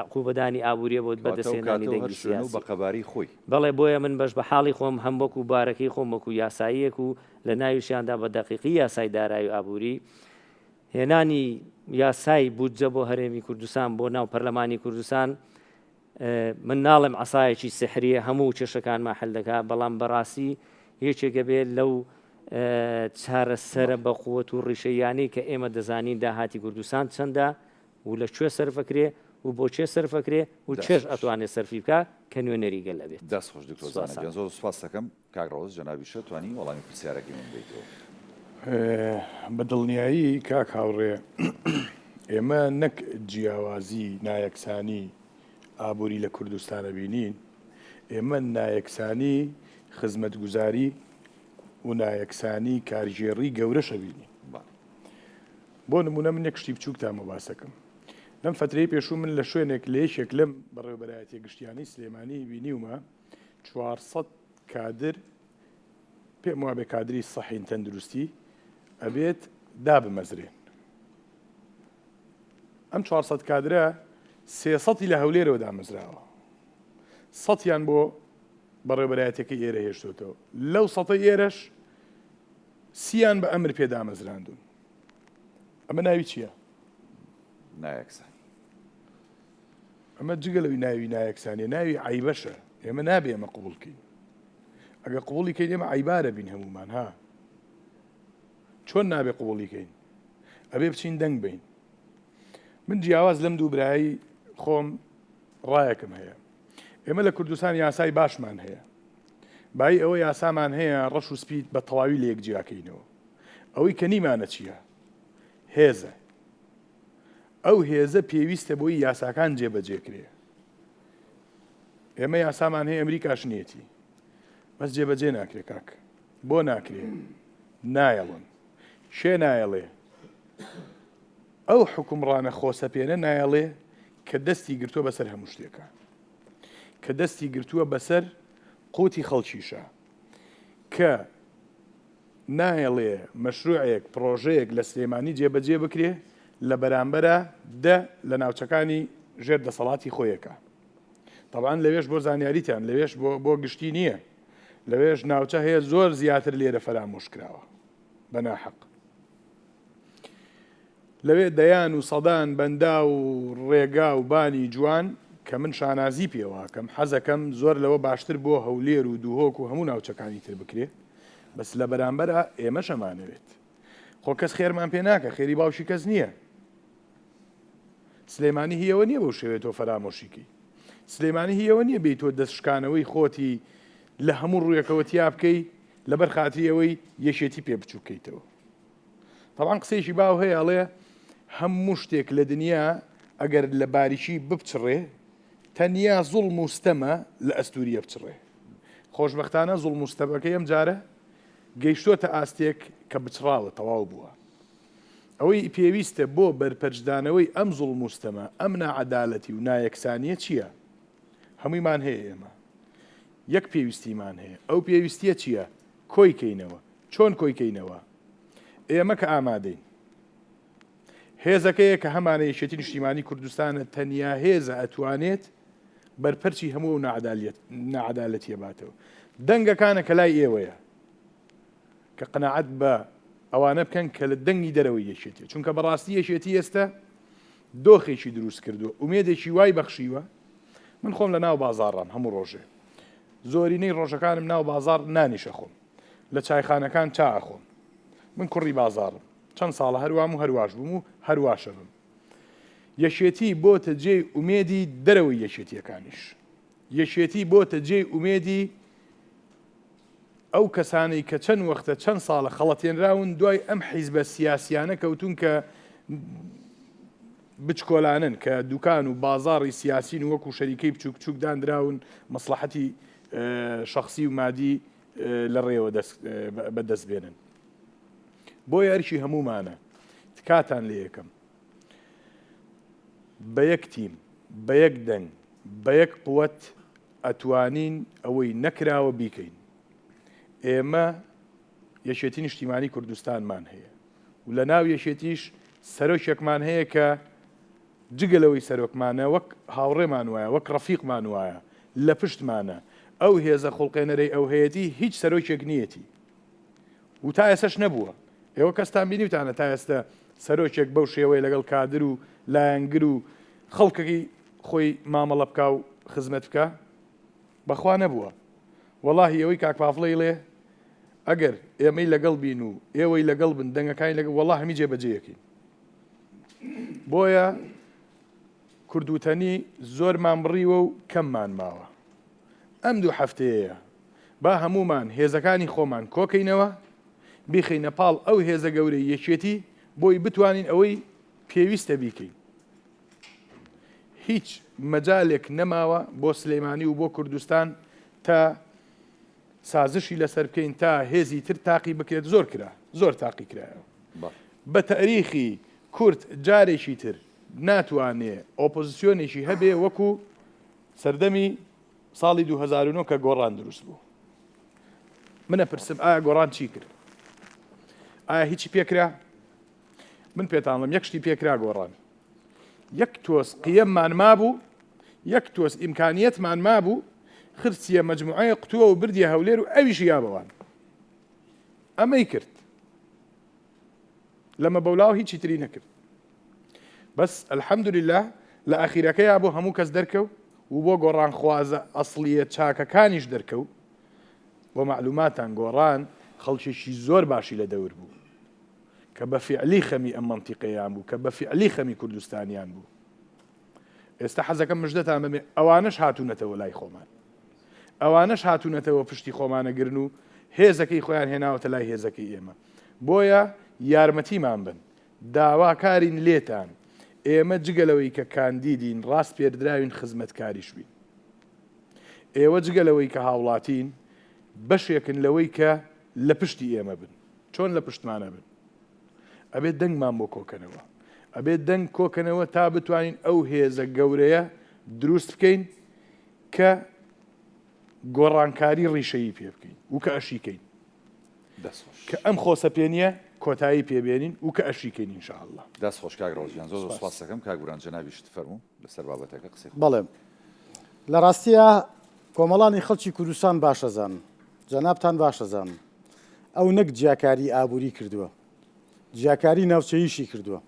[SPEAKER 3] عقوبەدانی ئابووریە بۆ بەدەستێنانی دەنگی سیاسی
[SPEAKER 1] بەقەباری خۆی
[SPEAKER 3] بەڵێ بۆیە من بەش بە حاڵی خۆم هەم وەکو بارەکەی خۆم وەکو یاساییەک و لە ناویشیاندا بە دەقیقی یاسای دارایی و ئابووری هێنانی یاسای بودجە بۆ هەرێمی کوردستان بۆ ناو پەرلەمانی کوردستان من ناڵم عەسایەکی سحریە هەموو کێشەکانمان حەل دەکات بەڵام بەڕاستی یەکێکە بێت لەو چارەسەرە بە قووەت و ڕیشەیانەی کە ئێمە دەزانین داهاتی کوردستان چەندە و لەکوێ سەرفەکرێ و بۆ چێ سەرفەکرێ و چێش ئەتوانێت سەرفی بکە کە نوێنەری گەل لەبێت
[SPEAKER 1] دەست خۆش دکتۆر زۆر سوپاس دەکەم کاکڕۆز جەنابیشە توانی وەڵامی پرسیارەکەی من بیتەوە
[SPEAKER 4] بە دڵنیایی کاک هاوڕێ ئێمە نەک جیاوازی نایەکسانی ئابووری لە کوردستانە بینین ئێمە نایەکسانی خزمەتگوزاری و نایەکسانی کارژێڕی گەورەشە بینی بۆ نمونە من یەک شتی بچووکتان باسەکەم لەم فترەی پێشوو من لە شوێنێک لێشێک لەم بەڕێوەبەرایەتی گشتیانی سلێمانی بینیومە 400 کادر پێم وابێ کادری سەحین تەندروستی ئەبێت دابمەزرێن ئەم 400 کادرە 300 لە هەولێرەوە دامەزراوە 100یان بۆ بەڕێوەبەرایەتەکەی ئێرە هێشتوتەوە لەو 100 ئێرەش سییان بە ئەمر پێدامەزراندون. ئەمە ناوی چییە؟
[SPEAKER 1] نایەکسان.
[SPEAKER 4] ئەمە جگە لەوی ناوی نایەکسانیە، ناوی عیبەشە. ئێمە نابێ ئەمە قبولکەین. ئەگە قبوڵیکەین ئێمە عیبارە بین هەمومان ها. چۆن نابێ قبوڵیکەین؟ ئەبێ بچین دەنگ بین. من جیاواز لەم دوو برایی خۆم ڕایەکم هەیە. ئێمە لە کوردستان یاسای باشمان هەیە. بای ئەوە یاسامان هەیە ڕەش و سپید بە تەواوی لە یەکجیاکەینەوە. ئەوەی کە نیمانە چییە؟ هێزە. ئەو هێزە پێویستە بۆی یاساکان جێبەجێکرێ. ئێمە یاسامان هەیە ئەمریکاش نیەتی. بەس جێبەجێ ناکرێ کاک. بۆ ناکرێ؟ نایەڵن. شێ نایەڵێ؟ ئەو حکومڕانە خۆسەپێنە نایەڵێ کە دەستی گرتووە بەسەر هەموو شتێکە. کە دەستی گرتووە بەسەر قوتی خەڵکیشە. کە نایەڵێ مەشروعێک پرۆژەیەک لە سلێمانی جێبەجێ بکرێ لە بەرامبەرە لە ناوچەکانی ژێر دەسەڵاتی خۆیەکە. طبعاً لەوێش بۆ زانیاریتیان لەوێش بۆ گشتی نییە. لەوێش ناوچە هەیە زۆر زیاتر لێرە فەرامۆش کراوە بە ناحەق. لەوێ دەیان و سەدان بەندا و ڕێگا و بانی جوان کە من شانازی پێوەکەم حەزەکەم زۆر لەوە باشتر بۆ هەولێر و دووهۆک و هەموو ناوچەکانی تر بکرێ. بەس لە بەرامبەرە ئێمە شەمانەوێت. خۆ کەس خێرمان پێ ناکە، خێری باوشی کەس نییە. سلێمانی هیەوە نییە بەو شێوێتەوە فەرامۆشیکی. سلێمانی هیەوە نییە بیت تۆ دەستشکانەوەی خۆتی لە هەموو ڕوویەکەوە تیا بکەی لەبەر خاتریەوەی یەشێتی پێ بچووکەیتەوە. طبعاً قسەیشی باو هەیە ئەڵێ هەموو شتێک لە دنیا ئەگەر لە باریشی بپچڕێ تەنیا زوڵم و ستەمە لە ئەستوریە بچڕێ. خۆشبەختانە زوڵم و ستەمەکەی ئەم جارە گەیشتۆتە ئاستێک کە بچڕاوە تەواو بووە. ئەوەی پێویستە بۆ بەرپەرجدانەوەی ئەم زوڵم و ستەمە ئەم نائەدالەتی و نایەکسانیە چییە؟ هەموویمان هەیە ئێمە. یەک پێویستیمان هەیە. ئەو پێویستیە چییە؟ کۆی کەینەوە. چۆن کۆی کەینەوە؟ ئێمە کە ئامادەین. هێزەکەیە کە هەمانە یەکێتی نیشتیمانی کوردستانە تەنیا هێزە ئەتوانێت بەرپەرچی هەموو نەعەدالەتیە باتەوە. دەنگەکانە کە لای ئێوەیە کە قەناعەت بە ئەوانە بکەن کە لە دەنگی دەرەوەی یەکێتیە. چونکە بەڕاستی یەکێتی ئێستا دۆخێکی دروست کردووە، ئومێدێکی وای بەخشیوە. من خۆم لە ناو بازاڕام هەموو ڕۆژێ. زۆرینەی ڕۆژەکانم ناو بازاڕ نانیشە خۆم. لە چایخانەکان چا ئەخۆم. من کوڕی بازاڕم. چەند ساڵە هەروام و هەرواش بووم و هەرواشە بم. یەکێتی بۆتە جێی ئومێدی دەرەوەی یەکێتیەکانیش. یەکێتی بۆتە جێی ئومێدی ئەو کەسانەی کە چەند وەختە چەند ساڵە خەڵەتێنراون دوای ئەم حیزبە سیاسیانە کەوتون کە بچکۆلانن کە دوکان و بازاڕی سیاسین و وەکو شەریکەی بچووک بچووک دانراون مەسلحەتی شەخسی و مادی لە ڕێوە بەدەست بێنن. بۆ یاریشی هەمومانە تکاتان لێ یەکەم بە یەک تیم بە یەک دەنگ بە یەک قووەت ئەتوانین ئەوەی نەکراوە بیکەین. ئێمە یەکێتی نیشتیمانی کوردستانمان هەیە و لە ناو یەکێتیش سەرۆکێکمان هەیە کە جگەلەوەی سەرۆکمانە وەک هاوڕێمان وایە وەک ڕەفیقمان وایە لە پشتمانە. ئەو هێزە خوڵقێنەرەی ئەو هەیەتی هیچ سەرۆکێک نیەتی و تا ئێسەش نەبووە. ئێوە کەستان بینیوتانە تا ئێستا سەرۆکێک بەو شێوەیە لەگەڵ کادر و لایەنگر و خەڵکەکەی خۆی مامەڵە بکا و خزمەت بکە؟ بەخوا نەبووە. وەڵاهی ئەوەی کاکپافڵەی لێ ئەگەر ئێمەی لەگەڵ بین و ئێوەی لەگەڵ بن دەنگەکانی لەگەڵ وەڵا هەمی جێبەجێیەکەین. بۆیە کوردوتەنی زۆرمان بڕیوە و کەممان ماوە. ئەم دوو هەفتەیە با هەمومان هێزەکانی خۆمان کۆکەینەوە بیخینە پاڵ ئەو هێزە گەورەی یەکێتی بۆی بتوانین ئەوەی پێویستە بیکەین. هیچ مەجالێک نەماوە بۆ سلێمانی و بۆ کوردستان تا سازشی لەسەر بکەین تا هێزی تر تاقی بکرێت. زۆر کرا، زۆر تاقی کرایەوە. بە تاریخی کورد جارێکی تر ناتوانێ ئۆپۆزیسیۆنێکی هەبێ وەکو سەردەمی ساڵی 2009 کە گۆڕان دروست بوو. منە پرسم ئایا گۆڕان چی کرد؟ ئایا هیچی پێکرا؟ من پێتانڵم یەک شتی پێکرا گۆڕان. یەک تۆس قیەممان مابوو، یەک تۆس ئیمکانیەتمان مابوو، خرسیە مەجموعەیە قوتووە و بردیە هەولێر و ئەویش یا بەوان. ئەمەی کرد. لەمە بەولاو هیچی تری نەکرد بەس الحەمدولله لە ئەخیرەکەیە بۆ هەموو کەس دەرکەوت و بۆ گۆڕانخوازە ئەسڵیە چاکەکانیش دەرکەوت بۆ معلوماتان گۆڕان خەڵکێکی زۆر باشی لە دەور بوو کە بە فیعلی خەمی ئەم مەنتیقەیان بوو کە بە فیعلی خەمی کوردستانیان بوو ئێستا حەزەکەم مژدەتان بمێ ئەوانش هاتوونەتەوە لای خۆمان ئەوانش هاتوونەتەوە پشتی خۆمانەگرن و هێزەکەی خۆیان هێناوەتە لای هێزەکەی ئێمە بۆیە یارمەتیمان بن داواکارین لێتان ئێمە جگەلەوەی کە کاندیدین ڕاست پێدراوین خزمەتکاریش بین ئێوە جگەلەوەی کە هاوڵاتین بەشێکن لەوەی کە لە پشتی ئێمە بن چۆن لە پشتمانە بن ئەبێت دەنگمان بۆ کۆکەنەوە ئەبێت دەنگ کۆکەنەوە تا بتوانین ئەو هێزە گەورەیە دروست بکەین کە گۆڕانکاری ڕیشەیی پێ بکەین و کە ئەشیکەین کە ئەم خۆسەپێنیە کۆتایی پێبێنین و کە ئەشیکەین ئینشاءالله
[SPEAKER 1] دەست خۆش کاک ڕۆژیان زۆر سوپاس دەکەم کاک گوران جەنابیشت فەرموو لەسەر بابەتەکە قسەی
[SPEAKER 5] بەڵێ لە ڕاستیە کۆمەڵانی خەڵکی کوردستان باشەزان جەنابتان باشەزان ئەو نەک جیاکاری ئابووری کردووە جیاکاری ناوچەییشی کردووە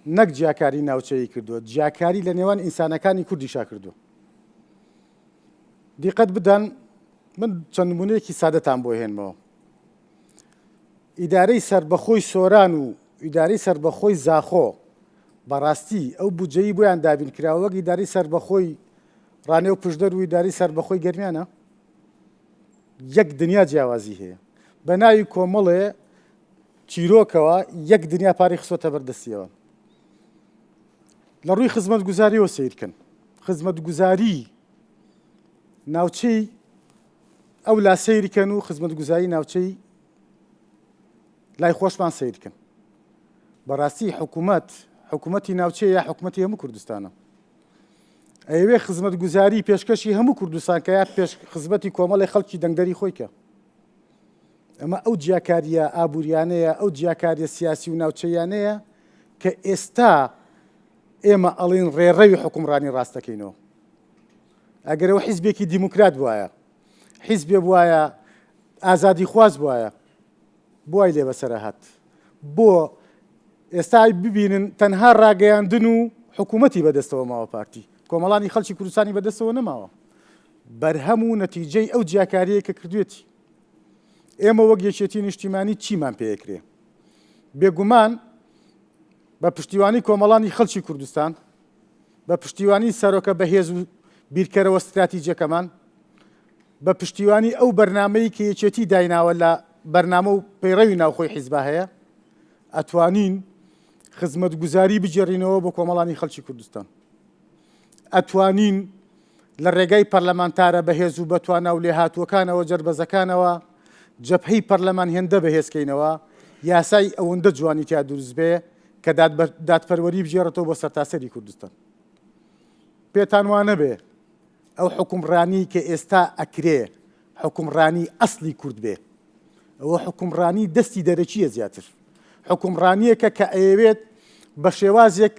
[SPEAKER 5] نەک جیاکاری ناوچەیی کردووە جیاکاری لە نێوان ئینسانەکانی کوردیشا کردووە دیقەت بدەن من چەند نمونەیەکی سادەتان بۆ هێنمەوە ئیدارەی سربەخۆی سۆران و ئیدارەی سربەخۆی زاخۆ بەڕاستی ئەو بودجەیی بۆیان دابین کراوە وەک ئیداری سربەخۆی ڕانێ و پشدەر و ئیداری سربەخۆی گەرمیانە یەک دنیا جیاوازی هەیە بە ناوی کۆمەڵێ چیرۆکەوە یەک دنیا پارەی خسۆتە بەردەستیەوە لە ڕووی خزمەتگوزاریەوە سیرکن خزمەتگوزاری ناوچەی ئەو لا سیرکەن و خزمەتگوزاری ناوچەی لای خۆشمان سیرکن بەڕاستی حکوومەتی ناوچەیە حکوومەتی هەموو کوردستانە ئەوێ خزمەتگوزاری پێشکەشی هەموو کوردستان کە یا پێش خزمەتی کۆمەڵی خەڵکی دەنگدەری خۆی کە ئەمە ئەو جیاکاریە ئابوووریانەیە ئەو جیاکاریە سیاسی و ناوچەیانەیە کە ئێستا ئێمە ئەڵین ڕێڕەوی حکومڕانی ڕاستەکەینەوە ئەگەرەوە حیزبێکی دیموکرات بواە حیزبێ بواە ئازادی خواز بواە بۆی لێ بەسەرە هات بۆ ئێستا ببینن تەنها ڕاگەیاندن و حکوومەتی بەدەستەوە ماوە پارتی کۆمەڵانی خەڵکی کوردستانی بەدەستەوە نەماوە بەرهەم و نەتیجەی ئەو جیاکاریە کە کردوێتی ئێمە وەک یەکێتی نیشتیمانی چیمان پێکرێ بێگومان بە پشتیوانی کۆمەڵانی خەڵکی کوردستان بە پشتیوانی سەرۆکە بەهێز و بیرکەرەوە استراتیجیەکەمان بە پشتیوانی ئەو بەرنامەی کە یەکێتی دایناوە لە بەرنامە و پەیڕەوی ناوخۆی حیزبا هەیە ئەتوانین خزمەتگوزاری بجێڕینەوە بۆ کۆمەڵانی خەڵکی کوردستان ئەتوانین لە ڕێگای پەرلەمانتارە بەهێز و بەتوانە و لێهاتووەکانەوە جەربەزەکانەوە جەبهەی پەرلەمان هێندە بەهێزکەینەوە یاسای ئەوەندە جوانی تیا دروست بێ کە دادپەروەری بژێڕێتەوە بۆ سەرتاسەری کوردستان پێتان وانە بێ ئەو حکومڕانی کە ئێستا ئەکرێ حکومڕانی ئەسلی کورد بێ ئەوە حکومڕانی دەستی دەرەکیە زیاتر حکومڕانیەکە کە ئەیەوێت بە شێوازێک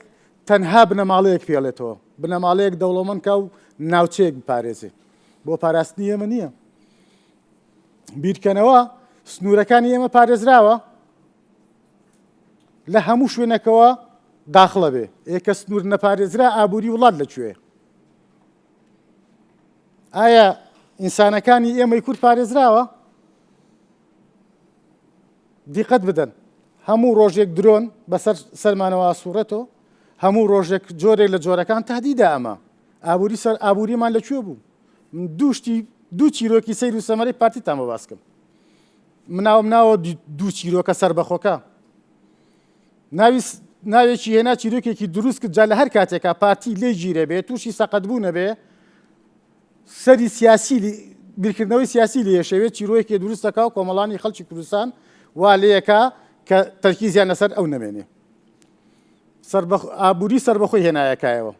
[SPEAKER 5] تەنها بنەماڵەیەک پێڵێتەوە بنەماڵەیەک دەوڵەمەندکە و ناوچەیەک بپارێزێ بۆ پاراستنی ئێمە نییە بیرکەنەوە سنوورەکانی ئێمە پارێزراوە لە هەموو شوێنەکەوە داخڵە بێ ئێکە سنوور نەپارێزرا ئابووری وڵات لەکوێ ئایا ئینسانەکانی ئێمەی کورد پارێزراوە دیقەت بدەن هەموو ڕۆژێک درۆن بەسەر سەرمانەوە ئاسوورەتەوە هەموو ڕۆژێک جۆرێک لە جۆرەکان تهدیدا ئەمە ئابووری سەر ئابووریمان لەکوێ بوو دوو چیرۆکی سەیر و سەمەرەی پارتیتان بە باس بکەم مناوم ناوە دوو چیرۆکە سەربەخۆکە ناوێکی هێنا چیرۆکێکی دروست کرد جا لە هەر کاتێکا پارتی لێ گیرە بێ تووشی سەقەتبوو نەبێ سەری سیاسی بیرکردنەوەی سیاسی لێ شەوێت چیرۆیەکی دروستەکە و کۆمەڵانی خەڵکی کوردستان وا لەیەکە کە تەرکیزیان لەسەر ئەو نەمێنێ ئابووری سەربەخۆی هێنایەکایەوە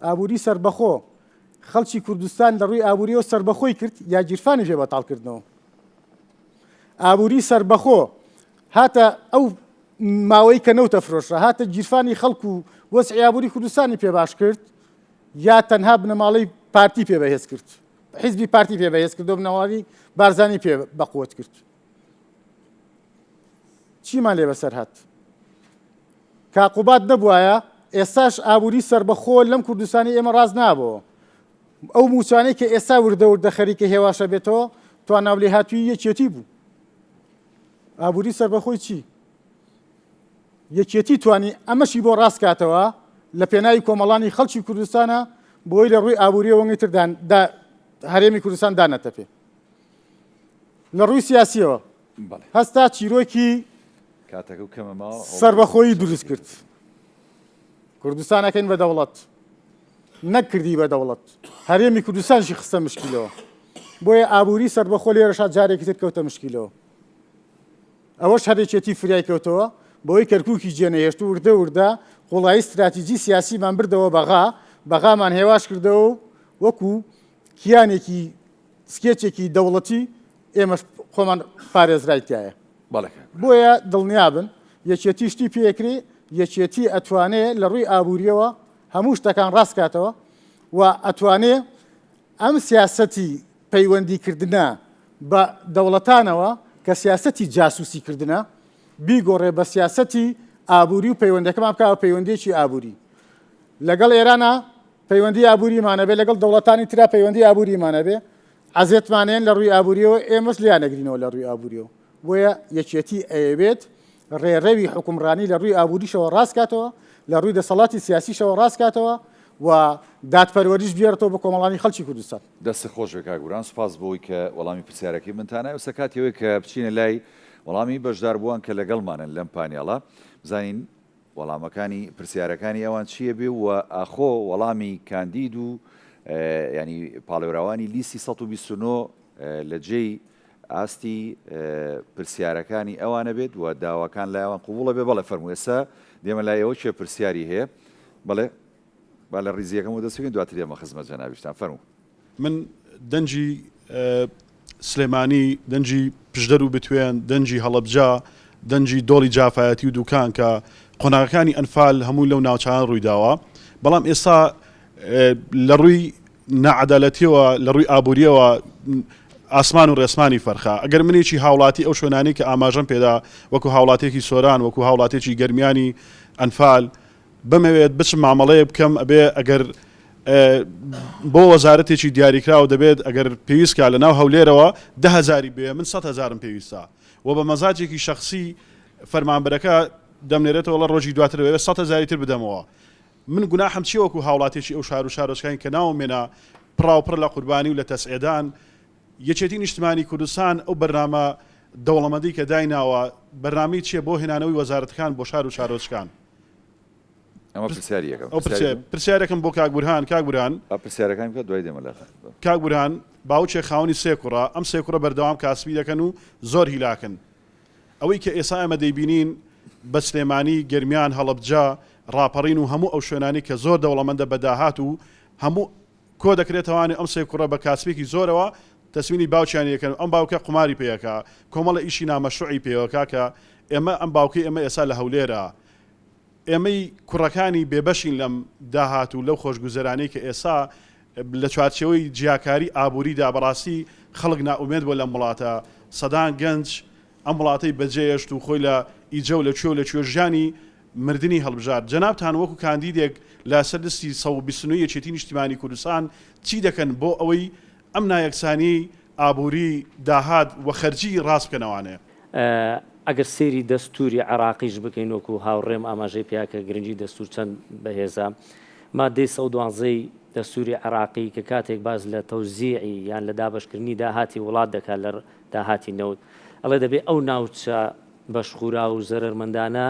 [SPEAKER 5] ئابووری سەربەخۆ خەڵکی کوردستان لە ڕووی ئابووریەوە سەربەخۆی کرد یا گیرفانی پێ بەتاڵکردنەوە ئابووری سەربەخۆ هاتە ئەو ماوەی کە نەوتە فرۆشە هاتە گیرفانی خەڵک و وەسعی ئابووری کوردستانی پێ باش کرد یا تەنها بنەماڵەی پارتی پێ بەهێز کرد حیزبی پارتی پێ بەهێز کردو بنەماڵی بارزانی پێ بەقووت کرد چیمان لێ بەسەر هات کاقوبات نەبووایە ئێستاش ئابووری سربەخۆ لەم کوردستانی ئێمە ڕاز نابەوە ئەو موچانەی کە ئێستا وردە وردە خەریکە هێواشە بێتەوە توان ناولێ هاتووی یەکێتی بوو ئابووری سربەخۆی چی یەکێتی توانی ئەمەشی بۆ ڕاستکاتەوە لە پێناوی کۆمەڵانی خەڵکی کوردستانە بۆی لە ڕووی ئابووری وەنگی تردان هەرێمی کوردستان دانەتەپێ لە ڕووی سیاسیەوە هەستا چیرۆکی سربەخۆیی دروست کرد کوردستانەکەین بە دەوڵەت نەکردی بە دەوڵەت هەرێمی کوردستانشی خستە مشکلەوە بۆیە ئابووری سربەخۆ لێرەشا جارێکی تر کەوتە مشکلەوە ئەوەش هەرێکێتی فریای کەوتەوە بۆی کەرکووکی جێنەهێشت و وردە قوڵایی استراتیجی سیاسیمان بردەوە بەغامان هێواش کردەوە و وەکو کیانێکی سکێچێکی دەوڵەتی ئێمە خۆمان پارێزرایتایە بۆیە دڵنیابن یەکێتی شتی پێکری یەکێتی ئەتوانێت لە ڕووی ئابووریەوە هەموو شتەکان ڕاستکاتەوە و ئەتوانێت ئەم سیاسەتی پەیوەندیکردنە بە دەوڵەتانەوە کە سیاسەتی جاسووسیکردنە بیگۆڕێ بە سیاسەتی ئابووری و پەیوەندەکەمان بکە پەیوەندێکی ئابووری لەگەڵ ئێرانە پەیوەندی ئابووریمانە بێ لەگەڵ دەوڵەتانی ترا پەیوەندی ئابووریمانە بێ عەزێتمانێن لە ڕووی ئابووریەوە ئێمەش لیان نەگرینەوە لە ڕووی ئابووریەوە بۆیە یەکێتی ئەیەوێت ڕێڕەوی حکومڕانی لە ڕووی ئابووریشەوە ڕاستکاتەوە لە ڕووی دەسەڵاتی سیاسیشەوە ڕاستکاتەوە و دادپەروەریش بێرەوە بە کۆمەڵانی خەڵکی کوردستان
[SPEAKER 1] دەست خۆش بێ کاگوران سوپاس بۆی کە وەڵامی پرسیارەکەی منتانای و سەکاتیەوەی کە بچینە لای وەڵامی بەشدار بووان کە لەگەڵمانن لەم پانیاڵە بزانین وەڵامەکانی پرسیارەکانی ئەوان چییە بێ و ئاخۆ وەڵامی کاندید و ینی پاڵێوراوانی لیستی 129 لە جێی ئاستی پرسیارەکانی ئەوانە بێت و داواکان لایەوان قوبوڵە بێ بەڵێ فەرموو ئێستا دێمە لایەوە چێ پرسیاری هەیە بەڵێ با لە ڕیزیەکەم و دەستکەین دواتر دێمە خزمەت جەنابیشتان فەرموو
[SPEAKER 6] من دەنجی سلێمانی دەنجی پشدەر و بتوێن دەنجی هەڵەبجا دەنجی دۆڵی جافایەتی و دوکان کە قۆناغەکانی ئەنفال هەموو لەو ناوچان ڕوویداوە بەڵام ئێستا لە ڕووی نەعەدالەتیەوە لە ڕووی ئابووریەوە ئاسمان و ڕێسمانی فەرخە ئەگەر منێکی هاوڵاتی ئەو شوێنانی کە ئاماژەم پێدا وەکو هاوڵاتێکی سۆران وەکو هاوڵاتێکی گەرمیانی ئەنفال بمەوێت بچم مامەڵەیە بکەم ئەبێ ئەگەر بۆ وەزارەتێکی دیاریکراوە دەبێت ئەگەر پێویستکە لە ناو هەولێرەوە 10,000 بێ من 100,000 پێویستە و بە مەزاجێکی شخصی فەرمانبەرەکە دەمنێرێتەوە لە ڕۆژی دواتر 100,000 تر بدەمەوە من گوناحم چی وەکو هاوڵاتێکی ئەو شار و شارۆچکانی کە ناومێنە پڕاوپڕ لە قوربانی و لە تەسعێدان یەکێتی نیشتمانی کوردستان ئەو بەرنامە دەوڵەمەندی کە دایناوە بەرنامەی چییە بۆ هێنانەوەی وەزارەتەکان بۆ شار و شارۆچکان
[SPEAKER 1] ئەمە پرسیارەکەم
[SPEAKER 6] پرسیارەکەم بۆ کاکبورهان
[SPEAKER 1] پرسیارەکان کە دوای دێمە لە
[SPEAKER 6] کاکبورهان باوچێ خاوەنی سێ کوڕە ئەم سێ کوڕە بەردەوام کاسبی دەکەن و زۆر هیلاکن ئەوەی کە ئێستا ئەمە دەیبینین بە سلێمانی گەرمیان هەڵەبجا ڕاپەڕین و هەموو ئەو شوێنانی کە زۆر دەوڵەمەندە بەداهات و هەموو کۆ دەکرێتەوەوانی ئەم سێ کوڕە بە کاسبێکی زۆرەوە تەسمینی باوچیان یەکەن ئەم باوکە قماری پێیەکە کۆمەڵە ئیشی نامەشروعی پێوەکە کە ئێمە ئەم باوکی ئێمە ئێستا لە هەولێرە ئێمەی کوڕەکانی بێبەشین لەم داهات و لەو خۆشگوزەرانەی کە ئێستا لە چوارچەوەی جیاکاری ئابووریدا بەڕاستی خەڵک ناومێت بۆ لەم وڵاتە سەدان گەنج ئەم وڵاتەی بەجێهێشت و خۆی لە ئیجە و لە کوێژیانی مردنی هەڵبژار جەنابتان وەکو کاندیدێک لە سەردەستی 129 یەکێتی نیشتیمانی کوردستان چی دەکەن بۆ ئەوەی ئەم نایەکسانی ئابووری داهات و خەرجی ڕاست بکەنەوانێ
[SPEAKER 3] ئەگەر سێری دەستوری عراقیش بکەین وەکو هاوڕێم ئاماژەی پیاکە گرنگی دەستور چەند بەهێزە مادەی 112 دەستوری عراقی کە کاتێک باز لە تەوزیعی یان لە دابشکردنی داهاتی وڵات دەکات لە داهاتی نەوت ئەڵێ دەبێت ئەو ناوچە بەشخورا و زەرمەندانە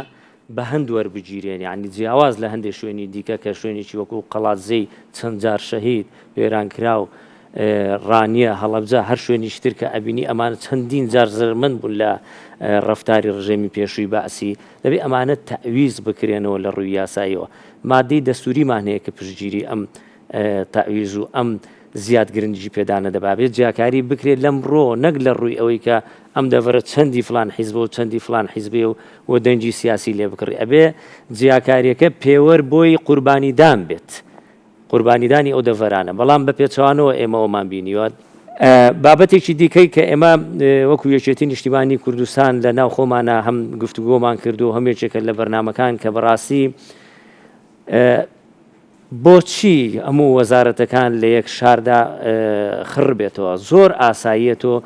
[SPEAKER 3] بە هەند وەربگیرێن یعنی جیاواز لە هەندێک شوێنی دیکە کە شوێنێکی وەکو قەڵاتزەی چەند جار شەهید وێرانکراو ڕانیە هەڵەبجا هەر شوێنیش تر کە ئەبینی ئەمانە چەندین جار زەرمەند بوون لە ڕەفتاری ڕژێمی پێشووی باسی دەبێت ئەمانە تەعویز بکرێنەوە لە ڕووی یاساییەوە مادەی دەستوریمان هەیە کە پشتگیری ئەم تەعویز و ئەم زیاد گرنگی پێدانە دەبابێت جیاکاری بکرێت لەم ڕۆ نەک لە ڕووی ئەوەی کە ئەم دەڤرە چەندی فلان حیزب و چەندی فلان حیزبێ و دەنجی سیاسی لێ بکڕی ئەبێ جیاکاریەکە پێوەەر بۆی قوربانیدان بێت قوربانیدانی ئەو دەڤەرانە بەڵام بە پێچوانەوە ئێمەوەمان بینیوە بابەتێکی دیکەی کە ئێمە وەکو یەکێتی نیشتیمانی کوردستان لە ناو خۆمانە هەم گفتوگۆمان کردو هەمێکێکە لە بەرنمەکان کە بەڕاستی بۆچی هەموو وەزارەتەکان لە یەک شاردا خڕ بێتەوە زۆر ئاساییەوە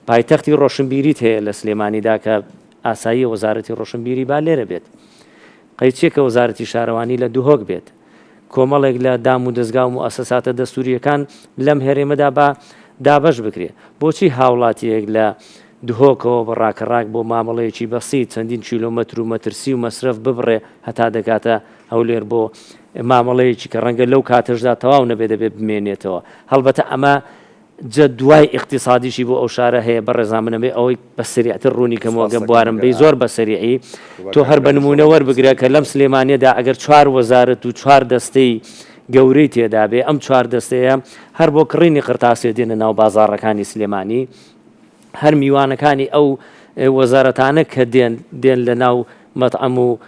[SPEAKER 3] پایتەختی ڕۆشنبیریت هەیە لە سلێمانیدا کە ئاسایی وەزارەتی ڕۆشنبیری با لێرە بێت قەیچێکە وەزارەتی شارەوانی لە دووهۆک بێت کۆمەڵێک لە دام و دەستگا و مؤسساتە دەستوریەکان لەم هێرێمەدا بە دابەش بکرێ بۆچی هاوڵاتیەک لە دهۆکەوە بە ڕاکەڕاک بۆ مامەڵەیەکی بەسی چەندین کیلۆمەتر و مەترسی و مەسرف ببڕێ هەتا دەکاتە هەولێر بۆ مامەڵەیەکی کە ڕەنگە لەو کاتەشدا تەواو نەبێ دەبێت بمێنێتەوە هەڵبەتە ئەمە جە دوای اقتصادیشی بۆ ئەو شارە هەیە بە ڕێزامنەبێ ئەوەی بە سریعتر ڕوونی کەمەوە گەم بوارم بێ زۆر بە سریعی تۆ هەر بە نمونە وەربگرە کە لەم سلێمانیەدا ئەگەر 4 وەزارەت و 4 دەستەی گەورەی تێدا بێ ئەم 4 دەستەیە هەر بۆ کڕینی قرتاسێ دێنە ناو بازاڕەکانی سلێمانی هەر میوانەکانی ئەو وەزارەتانە کە دێن لە ناو مەتعەم و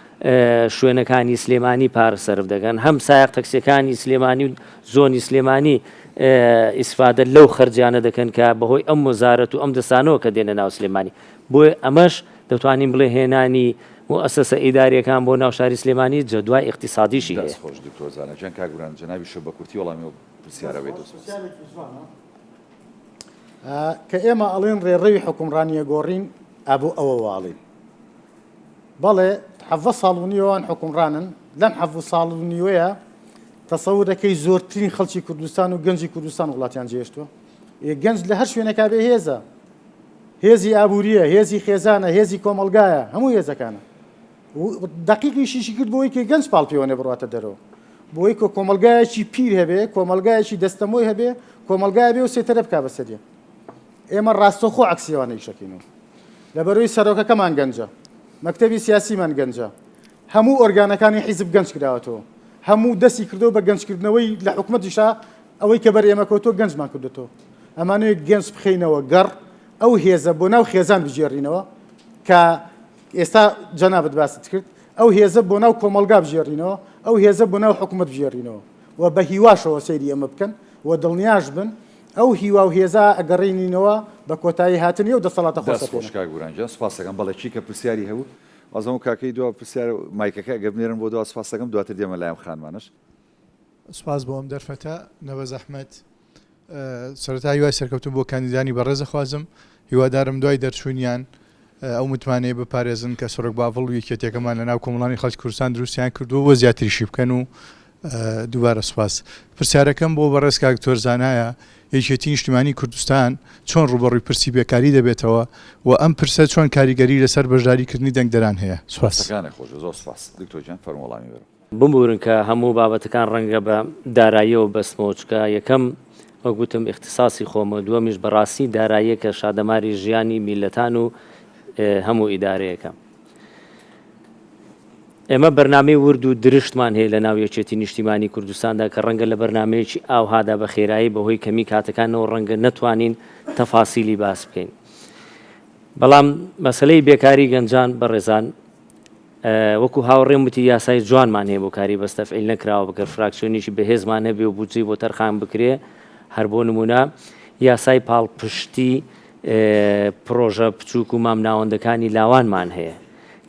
[SPEAKER 3] شوێنەکانی سلێمانی پارەسەرف دەگەن هەم سایق تەکسیەکانی سلێمانی و زۆنی سلێمانی ئیسفادە لەو خەرجیانە دەکەن کە بەهۆی ئەم وەزارەت و ئەم دەستانەوە کە دێنە ناو سلێمانی بۆی ئەمەش دەتوانین بڵێ هێنانی مؤسسە ئیداریەکان بۆ ناو شاری سلێمانی جەدوای اقتصادیشی هەیە
[SPEAKER 1] خۆش دکتۆرزانە جەن کاگوران جەنابی شە بە کورتی وەڵامی پرسیارەوەی
[SPEAKER 5] کە ئێمە ئەڵێن ڕێڕەوی حکومڕانیە گۆڕین ئەبوو ئەوە واڵین بەڵێ حەڤە ساڵ و نیوەوان حکومڕانن لەم حەڤە ساڵ و نیوەیە تەسەور دەکەی زۆرترین خەڵکی کوردستان و گەنجی کوردستان وڵاتیان جێشتووە گەنج لە هەر شوێنێکا بێ هێزە هێزی ئابووریە هێزی خێزانە هێزی کۆمەلگایە هەموو هێزەکانە دقیقیشیشی کرد بۆی کە گەنج پاڵپیوانێ بڕاتە دەرەوە بۆی کە کۆمەلگایەکی پیر هەبێ کۆمەلگایەکی دەستەمۆی هەبێ کۆمەلگای بێ و سێتەرە بکا بەسەریە ئێمە ڕاستەخۆ عەکسیوانەی شەکەینەوە لەبەرەوەی سەرۆکەکەمان گەنجە مەکتەبی سیاسیمان گەنجە هەموو ئۆرگانەکانی حیزب گەنج کراوەتەوە هەموو دەستی کردەوە بە گەنجکردنەوەی لە حکوومەتیشا ئەوەی کە بەر ئێمە کەوتۆ گەنجمان کردێتەوە ئەمانەیە گەنج بخەینەوە گەڕ ئەو هێزە بۆ ناو خێزان بژێڕینەوە کە ئێستا جەنابەت باست کرد ئەو هێزە بۆ ناو کۆمەلگا بژێڕینەوە ئەو هێزە بۆ ناو حکوومەت بژێڕینەوە و بە هیواشەوە سەیری ئەمە بکەن و دڵنیاش بن ئەو هیوا و هێزا ئەگەڕێنینەوە بە کۆتایی هاتنی و دەسەڵاتە
[SPEAKER 1] خۆشکا گورانجان سپاسەکەم بەڵێ چی کە پرسیاری هەبوو ئازم و کاکەی دو پرسیار مایکەکە گەبنێرم بۆ دو سپاسەکەم دواتر دێمە لایەم خانمانش
[SPEAKER 7] سپاس بۆ ئەم دەرفەتە نەوە زەحمەت سەرەتا هیوای سەرکەوتن بۆ کاندیدانی بەڕێزە خوازم هیوادارم دوای دەرچوونیان ئەو متوانەیە بپارێزن کە سۆرک باڤڵ و یەکێتێکەکەمان لە ناو کۆمەڵانی خەڵکی کوردستان دروستیان کردووە بۆ زیاتریشی بکەن و دووبارە سپاس پرسیارەکەم بۆ بەڕێز کاکتۆرزانایە یەکێتی نیشتیمانی کوردستان چۆن ڕوبەڕووی پرسی بێکاری دەبێتەوە و ئەم پرسە چۆن کاریگەری لەسەر بەشداریکردنی دەنگدەران هەیە
[SPEAKER 1] سوپاسەکانە خۆش زۆر سپاس دکتۆرجان فەرمووڵامی بەرە
[SPEAKER 3] بمبورن کە هەموو بابەتەکان ڕەنگە بە داراییەوە بەسمۆچکە یەکەم وەگوتم اختصاصی خۆمە دووەمیش بەڕاستی داراییە کە شادەماری ژیانی میلەتان و هەموو ئیدارەیەەکە ئێمە بەرنامەی ورد و درشتمان هەیە لە ناو یەکێتی نیشتیمانی کوردستاندا کە ڕەنگە لە بەرنمەیەکی ئاوهادا بە خێرایی بەهۆی کەمی کاتەکانەوە ڕەنگە نەتوانین تەفاسیلی باس بکەین بەڵام مەسلەی بێکاری گەنجان بەڕێزان وەکو هاوڕێم وتی یاسای جوانمان هەیە بۆ کاری بەستەفعیل نەکراوە بگەر فراکسیۆنیشی بەهێزمان هەبێ و بودجەی بۆ تەرخان بکرێ هەر بۆ نمونە یاسای پاڵپشتی پرۆژە بچووک و مامناوەندەکانی لاوانمان هەیە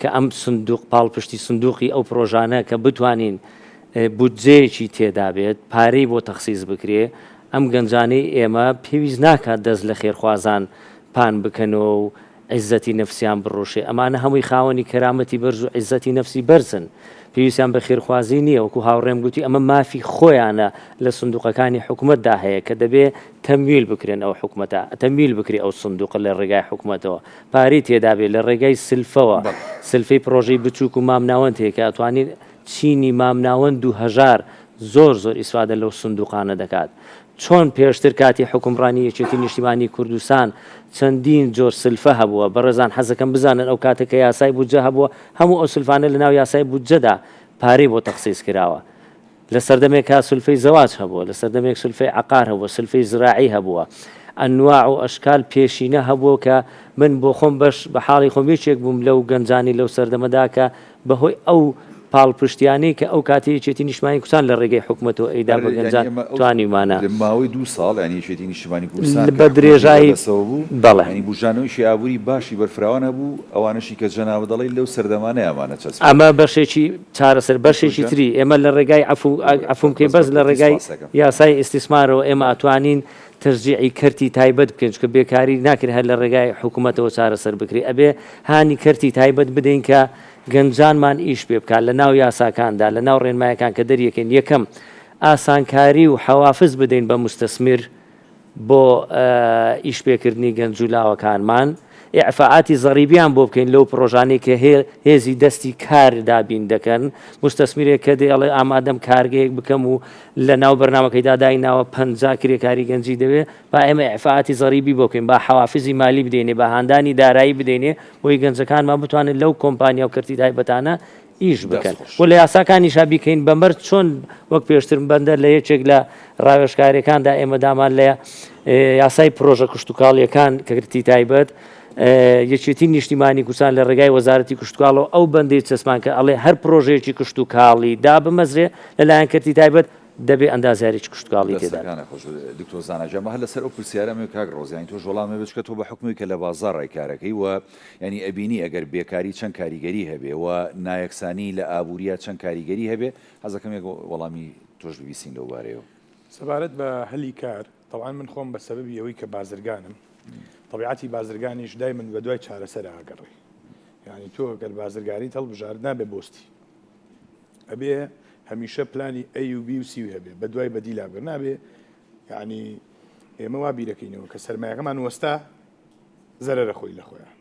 [SPEAKER 3] کە ئەم سندوق پاڵپشتی سندوقی ئەو پرۆژانە کە بتوانین بودجەیەکی تێدا بێت پارەی بۆ تەخسیس بکرێ ئەم گەنجانەی ئێمە پێویست ناکات دەست لە خێرخوازان پان بکەنەوە و عیزەتی نەفسیان بڕۆشێ ئەمانە هەمووی خاوەنی کەرامەتی بەرز و عیزەتی نەفسی بەرزن پێویستیان بە خێرخوازی نییە وەکو هاوڕێم گوتی ئەمە مافی خۆیانە لە سندوقەکانی حکوومەتدا هەیە کە دەبێ تەمویل بکرێن ئەو حکوومەتە تەمویل بکری ئەو سندوق لە ڕێگای حکوومەتەوە پارەی تێدا بێت لە ڕێگای سلفەوە سلفەی پرۆژەی بچووک و مامناوەند هەیە کە ئەتوانین چینی مامناوەند و هەژار زۆر ئیسفادە لەو سندوقانە دەکات چۆن پێشتر کاتی حکومڕانی یەکێتی نیشتیمانی کوردستان چەندین جۆر سلفە هەبووە بەڕێزان حەزەکەم بزانن ئەو کاتێککە یاسای بودجە هەبووە هەموو ئەو سلفانە لە ناو یاسای بودجەدا پارەی بۆ تەخسیس کراوە لە سەردەمێکا سلفەی زەواج هەبووە لە سەردەمێک سلفەی عقار هەبووە سلفەی زراعی هەبووە ئەنواع و ئەشکال پێشینە هەبووە کە من بۆ خۆم بەش بە حاڵی خۆم یەکێک بووم لەو گەنجانی لەو سەردەمەدا کە بەهۆی ئەو پاڵپشتیانەی کە ئەو کاتەیەکێتی نیشتیمانی کوردستان لە ڕێگەی حکوومەتەوە ئەیدا بە گەنجان توانیمانە
[SPEAKER 1] لە ماوەی 2 ساڵ ینی یەکێتی نیشتیمانی کوردستان
[SPEAKER 3] بە درێژایی
[SPEAKER 1] بەڵێ ینی بژانەوەی ئابووری باشی بەرفراوانە بوو ئەوانەشی کە جەناوە دەڵی لەو سەردەمانەیە ئەمانە چەسب
[SPEAKER 3] ئەمە بەشێکی چارەسەر بەشێکی تری ئێمە لە ڕێگای عفومکەی بەس لە ڕێگای یاسای ئیستیسمارەوە ئێمە ئەتوانین تەرجیعی کەرتی تایبەت بکەین کە بێکاری ناکرێت هەر لە ڕێگای حکوومەتەوە چارەسەر بکرێت ئەبێ هانی کەرتی تایبەت بدەین کە گەنجانمان ئیش پێ بکات لە ناو یاساکاندا لە ناو ڕێنمایەکان کە دەریەکەین یەکەم ئاسانکاری و حەوافز بدەین بە مستەسمیر بۆ ئیشپێکردنی گەنج و لاوەکانمان ئیعفاعاتی زەریبیان بۆ بکەین لەو پرۆژانەی کە هێزی دەستی کار دابین دەکەن مستەسمیرێک کە دێڵێ ئامادەم کارگەیەک بکەم و لە ناو بەرنامەکەیدا دایناوە 50 کرێکاری گەنجی دەوێت با ئێمە ئیعفاعاتی زەریبی بۆ بکەین با حەوافزی مالی بدەینێ بە هاندانی دارایی بدەینێ بۆی گەنجەکانمان بتوانن لەو کۆمپانیا و کەرتی تایبەتانە ئیش بکەن و لە یاساکانیشا بیکەین بەمەرج چۆن وەک پێشتر بەندەر لە یەکێک لە ڕاوێژکاریەکاندا ئێمە دامان لە یاسای پرۆژە کشتتوکاڵیەکان کەرتی تایبەت یەکێتی نیشتیمانی کوردستان لە ڕێگای وەزارەتی کشتتوکاڵەوە ئەو بەندەی چەسمان کە ئەڵێ هەر پرۆژەیەکی کشتتوکاڵی دا بمەزرێ لەلایەن کەرتی تایبەت دەبێ ئەندازیارێکی کشتتوکاڵی تێدا
[SPEAKER 1] دکتۆر زاناجەمە هەر لەسەر ئەو پرسیارەمە کاک ڕۆزیانی تۆ ژۆڵامە بچکە تۆ بە حکومی کە لە بازار ڕێکارەکەی و ینی ئەبینی ئەگەر بێکاری چەند کاریگەری هەبێ و نایەکسانی لە ئابوووریە چەند کاریگەری هەبێ حەزەکەم وەڵامی تۆش ببیستین لەو بارەیەوە
[SPEAKER 4] سەبارەت بە هەلی کار طبعا من خۆم بە سەبەبی ئەوەی کە بازرگانم طبیعەتی بازرگانیش دای من بە دوای چارەسەر ئاگەڕێ یعنی تۆ گەر بازرگانی هەڵبژار نابێ بۆستی ئەبێ هەمیشە پلانی A و B و C هەبێ بە دوای بەدی لابگەر نابێ یعنی ئێمە وا بیرەکەینەوە کە سەرمایەکەمان وەستا زەرەرە خۆی لە خۆیان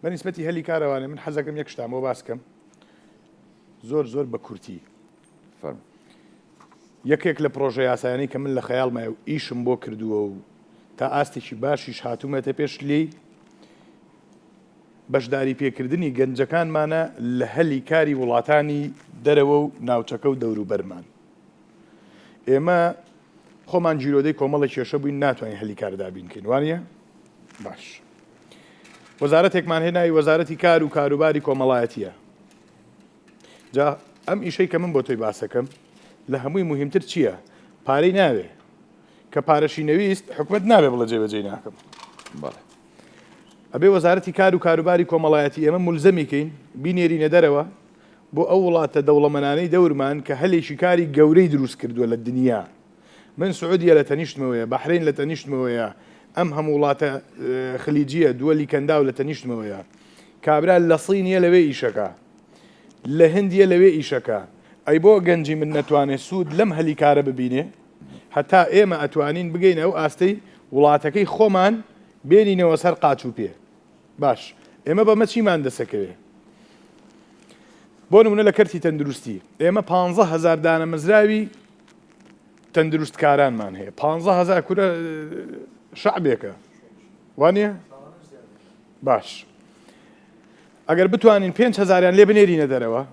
[SPEAKER 4] بەنسبەتی هەلی کارەوانێ من حەزەکەم یەک شتامەوە باسکەم زۆر بە کورتی یەکێک لە پرۆژە یاسایانی کە من لە خەیاڵمایە و ئیشم بۆ کردووە و تا ئاستێکی باشیش هاتوومەتە پێش لی بەشداری پێکردنی گەنجەکانمانە لە هەلی کاری وڵاتانی دەرەوە و ناوچەکە و دەوروبەرمان ئێمە خۆمان جیرۆدەی کۆمەڵی کێشە بووین ناتوانین هەلی کاردابین بکەین وانە باش وەزارەتێکمان هێناوی وەزارەتی کار و کاروباری کۆمەڵایەتیە جا ئەم ئیشەی کە من بۆ تۆی باسەکەم لە هەمووی مهمتر چییە پارەی ناوێ کە پارەشی نەویست حکومت نابێ بڵە جێبەجێ ناکەم ئەبێ وەزارەتی کار و کاروباری کۆمەڵایەتی ئێمە مولزەمیکەین بینێرینە دەرەوە بۆ ئەو وڵاتە دەوڵەمەنانەی دەورمان کە هەلێکی کاری گەورەی دروست کردووە لە دنیا من سعودیە لە تەنیشتمەوەیە بەحرین لە تەنیشتمەوەیە ئەم هەموو وڵاتە خلیجیە دووەلی کەندا و لە تەنیشتمەوەیە کابرا لە سینیە لەوێ ئیشەکە لە هەندیە لەوێ ئیشەکە ئەی بۆ گەنجی من نەتوانێت سوود لەم هەلی کارە ببینێ هەتا ئێمە ئەتوانین بگەینە ئەو ئاستەی وڵاتەکەی خۆمان بێنینەوە سەر قاچ و پێ باش ئێمە بەمە چیمان دەسەکەوێ بۆ نمونە لە کەرتی تەندروستی ئێمە 15,000 دانە مزراوی تەندروستکارانمان هەیە 15,000 کورە شعبێکە وانە باش ئەگەر بتوانین 5,000یان لێ بنێرینە دەرەوە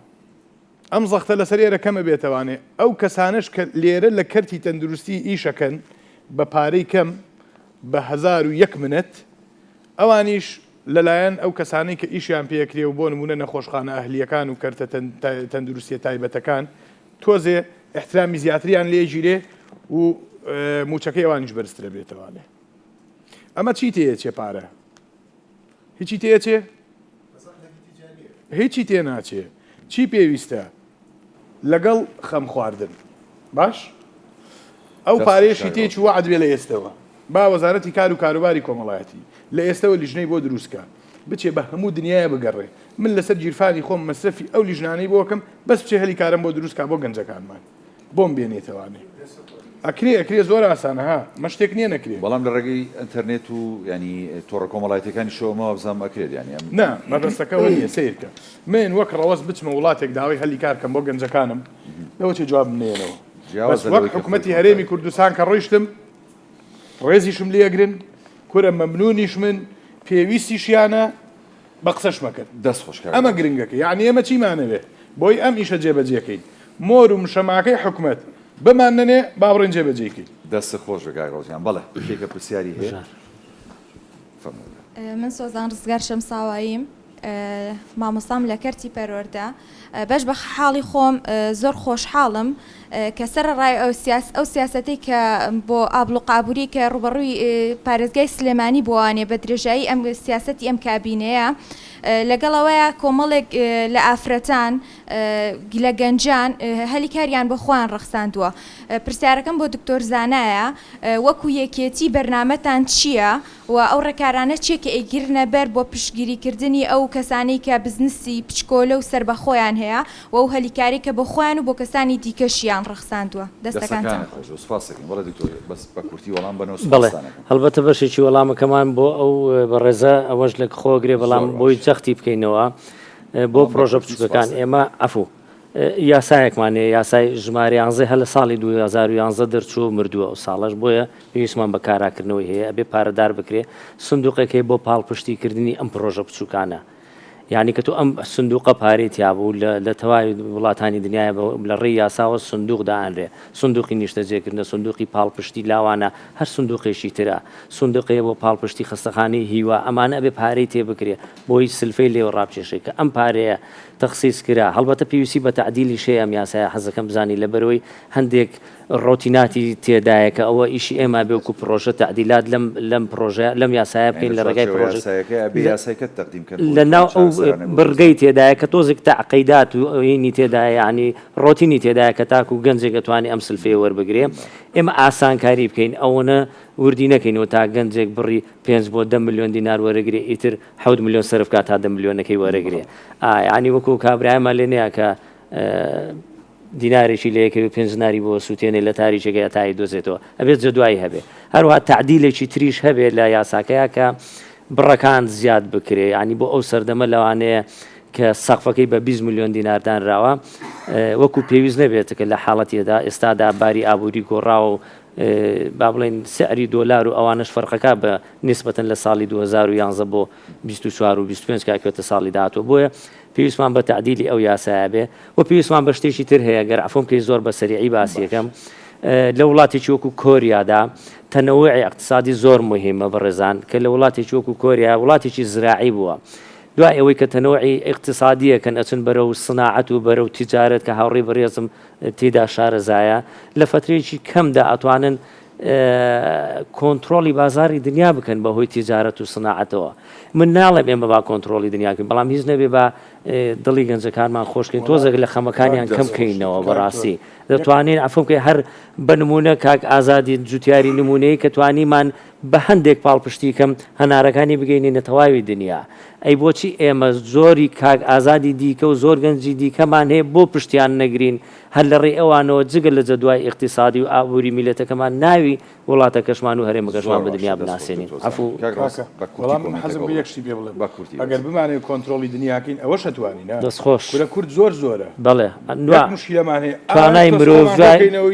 [SPEAKER 4] ئەم زەختە لەسەر ئێرە کەمە بێتەوانێ ئەو کەسانش کە لێرە لە کەرتی تەندروستی ئیشەکەن بە پارەی کەم بە 1,001 منەت ئەوانیش لەلایەن ئەو کەسانی کە ئیشیان پێکرێ و بۆ نمونە نەخۆشخانە ئەهلیەکان و کەرتە تەندروستیە تایبەتەکان تۆزێ احترامی زیاتریان لێژیرێ و موچەکەی ئەوانیش بەرزترە بێتەوانێ ئەمە چی تێچێ پارە هیچی تێچێ هیچی تێ ناچێ چی پێویستە لەگەڵ خەم خواردن باش ئەو پارێشی تێکی وعد بێ لە ئێستەوە با وەزارەتی کار و کاروباری کۆمەڵایەتی لە ئێستەوە لیژنەی بۆ دروستکە بچێ بە هەموو دنیاە بگەڕێ من لەسەر گیرفانی خۆم مەسرفی ئەو لیژنانەی بۆکەم بەس بچێ هەلی کارم بۆ دروستکە بۆ گەنجەکانمان بۆم بێنێتەوانێ ئەکرێ زۆر ئاسانە ها مەشتێک نییە نەکرێ
[SPEAKER 1] بەڵام لە ڕێگەی ئینتەرنێت و ینی تۆڕە کۆمەڵایەتەکانی شەوەمەوە بزانام ئەکرێت ینی
[SPEAKER 4] نا مەبەستەکەەوە نییە سیرکە من وەک ڕەوەز بچمە وڵاتێک داوای هەلی کارکەم بۆ گەنجەکانم لەوە چێ جواب منێنەوە بەس وەک حکوومەتی هەرێمی کوردستان کە ڕۆیشتم ڕێزیشم لێگرن کورە مەمنونیش من پێویستیشیانە بە قسەش مەکرد
[SPEAKER 1] دەست خۆشکار
[SPEAKER 4] ئەمە گرنگەکە یعنی ئێمە چیمانەوێ بۆی ئەم ئیشە جێبەجێکەین مۆر و مشەماکەی حکوومەت بمان نەنێ باڕێن جێبەجێکەین
[SPEAKER 1] دەست خۆش بگای ڕۆزیان بەڵێ کێکە پرسیاری هەیە
[SPEAKER 8] من سۆزان ڕزگار شەمساواییم مامۆستام لە کەرتی پەروەردە بەش بە حاڵی خۆم زۆر خۆشحاڵم کە سەرڕای ئەو سیاسەتی کە بۆ ئابل و قابووری کە ڕوبەڕووی پارێزگای سلێمانی بۆوانێ بە درێژایی ئەم سیاسەتی ئەم کابینەیە لەگەڵەوەیە کۆمەڵێک لە ئافرەتان لە گەنجان هەلی کاریان بە خۆیان ڕەخساندووە. پرسیارەکەم بۆ دکتۆر زانایە وەکو یەکێتی بەرنامەتان چییە و ئەو ڕێکارانە چیە کە ئەیگیرنە بەر بۆ پشتگیریکردنی ئەو کەسانی کە بزنسی پچکۆلە و سەر بە خۆیان هەیە و ئەو هەلیکاری کە بە خۆیان و بۆ کەسانی دیکەشیان ڕەخساندووە. دەستەکانتان
[SPEAKER 3] بڵێ هەڵبەتە بەشێکی وەڵامەکەمان بۆ ئەو بەڕێزە ئەوەش لە خۆگرێ بەڵام بۆی جەختی بکەینەوە بۆ پرۆژە بچووکەکان ئێمە ئەفوو یاسایەکمانێ یاسای ژمارە 11 هە لە ساڵی 2011 دەرچوو مردووە و ساڵش بۆیە پێویستمان بە کاراکردنەوەی هەیە ئەبێ پارەدار بکرێ سندوقێکی بۆ پاڵپشتیکردنی ئەم پرۆژە بچووکانە. یعنی کە تۆ ئەم سندوقە پارێت یابوو لە تەواوی وڵاتانی دنیای لە ڕێی یاساوە سندوق دائانرێ سندوقی نیشتەجێکردنە سندوقی پاڵپشتی لاوانە هەر سندوقێکی ترە سندوقەیە بۆ پاڵپشتی خستەخانەی هیوا ئەمانە ئەبێ پارەی تێ بکرێ بۆی سلفەی لێوە ڕابچێشێ کە ئەم پارەیە تەخسیس کرا هەڵبەتە پێویستی بە تعدیلی شەیە ئەم یاسایە حەزەکەم بزانی لەبەرەوەی هەندێک ڕۆتیناتی تێدایە کە ئەوە ئیشی ئێمە بێ وکو پرۆژە تعدیلات لەم پرۆژە لەم یاسایە بکەین لە ڕێگای لە ناو ئەو بڕگەی تێدایە کە تۆزێک تەعقیدات و ئەوینی تێدایە ینی ڕۆتینی تێدایە کە تاکو و گەنجێک دەتوانێت ئەم سلفێ وەربگرێ ئێمە ئاسانکاری بکەین ئەوەنە وردی نەکەینەوە تا گەنجێک بڕی 5 بۆ 10 ملیۆن دینار وەرەگرێ ئیتر 7 ملیۆن سەرفکات تا 10 ملیۆنەکەی وەرەگرێ ینی وەکو کابراایمە لێنەیە کە دینارێکی لە یەکەوە 5 ناری بۆ سووتێنێ لە تاریچەکە تای دۆزێتەوە ئەبێت جدوایی هەبێ هەروها تعدیلێکی تریش هەبێت لە یاساکەیە کە بڕەکان زیاد بکرێ ینی بۆ ئەو سەردەمە لەوانەیە کە سەقفەکەی بە 20 ملیۆن دیناردانراوە وەکو پێویست نەبێت کە لە حاڵەتیەدا ئێستادا باری ئابووری گۆڕاوە و با بڵێن سعری دۆلار و ئەوانش فەرقەکە بە نسبەتەن لە ساڵی 2011 بۆ 24 و 25 کاکوێتە ساڵی داهاتوە بۆیە پێویستمان بە تعدیلی ئەو یاسایە بێ و پێویستمان بە شتێکی تر هەیە گەر عفۆم کەی زۆر بە سەریعی باسی یەکەم لە وڵاتێکی وەکو کۆریادا تەنەوعی اقتصادی زۆر مهمە بەڕێزان کە لە وڵاتێکی وەکو کۆریا وڵاتێکی زراعی بووە دوای ئەوەی کە تەنەوعی اقتصادیە کەن ئەچن بەرەو سناعەت و بەرەو تیجارەت کە هاوڕێی بەڕێزم تێدا شارەزایە لە فترەیەکی کەمدا ئەتوانن کۆنتترۆلی بازاری دنیا بکەن بەهۆی تیجارەت و سناعەتەوە من ناڵێم ئێمە با کۆنتترۆلی دنیاکەین بەڵام هیچ نەبێ بە دڵی گەنجەکانمان خۆشکەین تۆزێک لە خەمەکانیان کەم بکەینەوە بەڕاستی دەتوانین عفۆکەی هەر بە نمونە کاک ئازادی جوتیاری نمونەیە کە توانیمان بە هەندێک پاڵپشتی کەم هەنارەکانی بگەینە تەواوی دنیا ئەی بۆچی ئێمە زۆری کاک ئازادی دیکە و زۆر گەنجی دیکەمان هەیە بۆ پشتیان نەگرین هەر لە ڕێ ئەوانەوە جگە لە جەدوای اقتصادی و ئابووری میلەتەکەمان ناوی وڵاتە کەشمان و هەرێمەکەشمان بە دنیا بناسێنین
[SPEAKER 4] وەڵام حەزم بە یەکشتی پێ بڵێ ئەگەر بمانێت کۆنتترۆلی دنیاکەین ئەوەش هەتوانین
[SPEAKER 3] دەستخۆش
[SPEAKER 4] کورە کورد زۆر زۆرە
[SPEAKER 3] بەڵێ
[SPEAKER 4] مشکلەمان هەیە
[SPEAKER 3] توانای مرۆڤ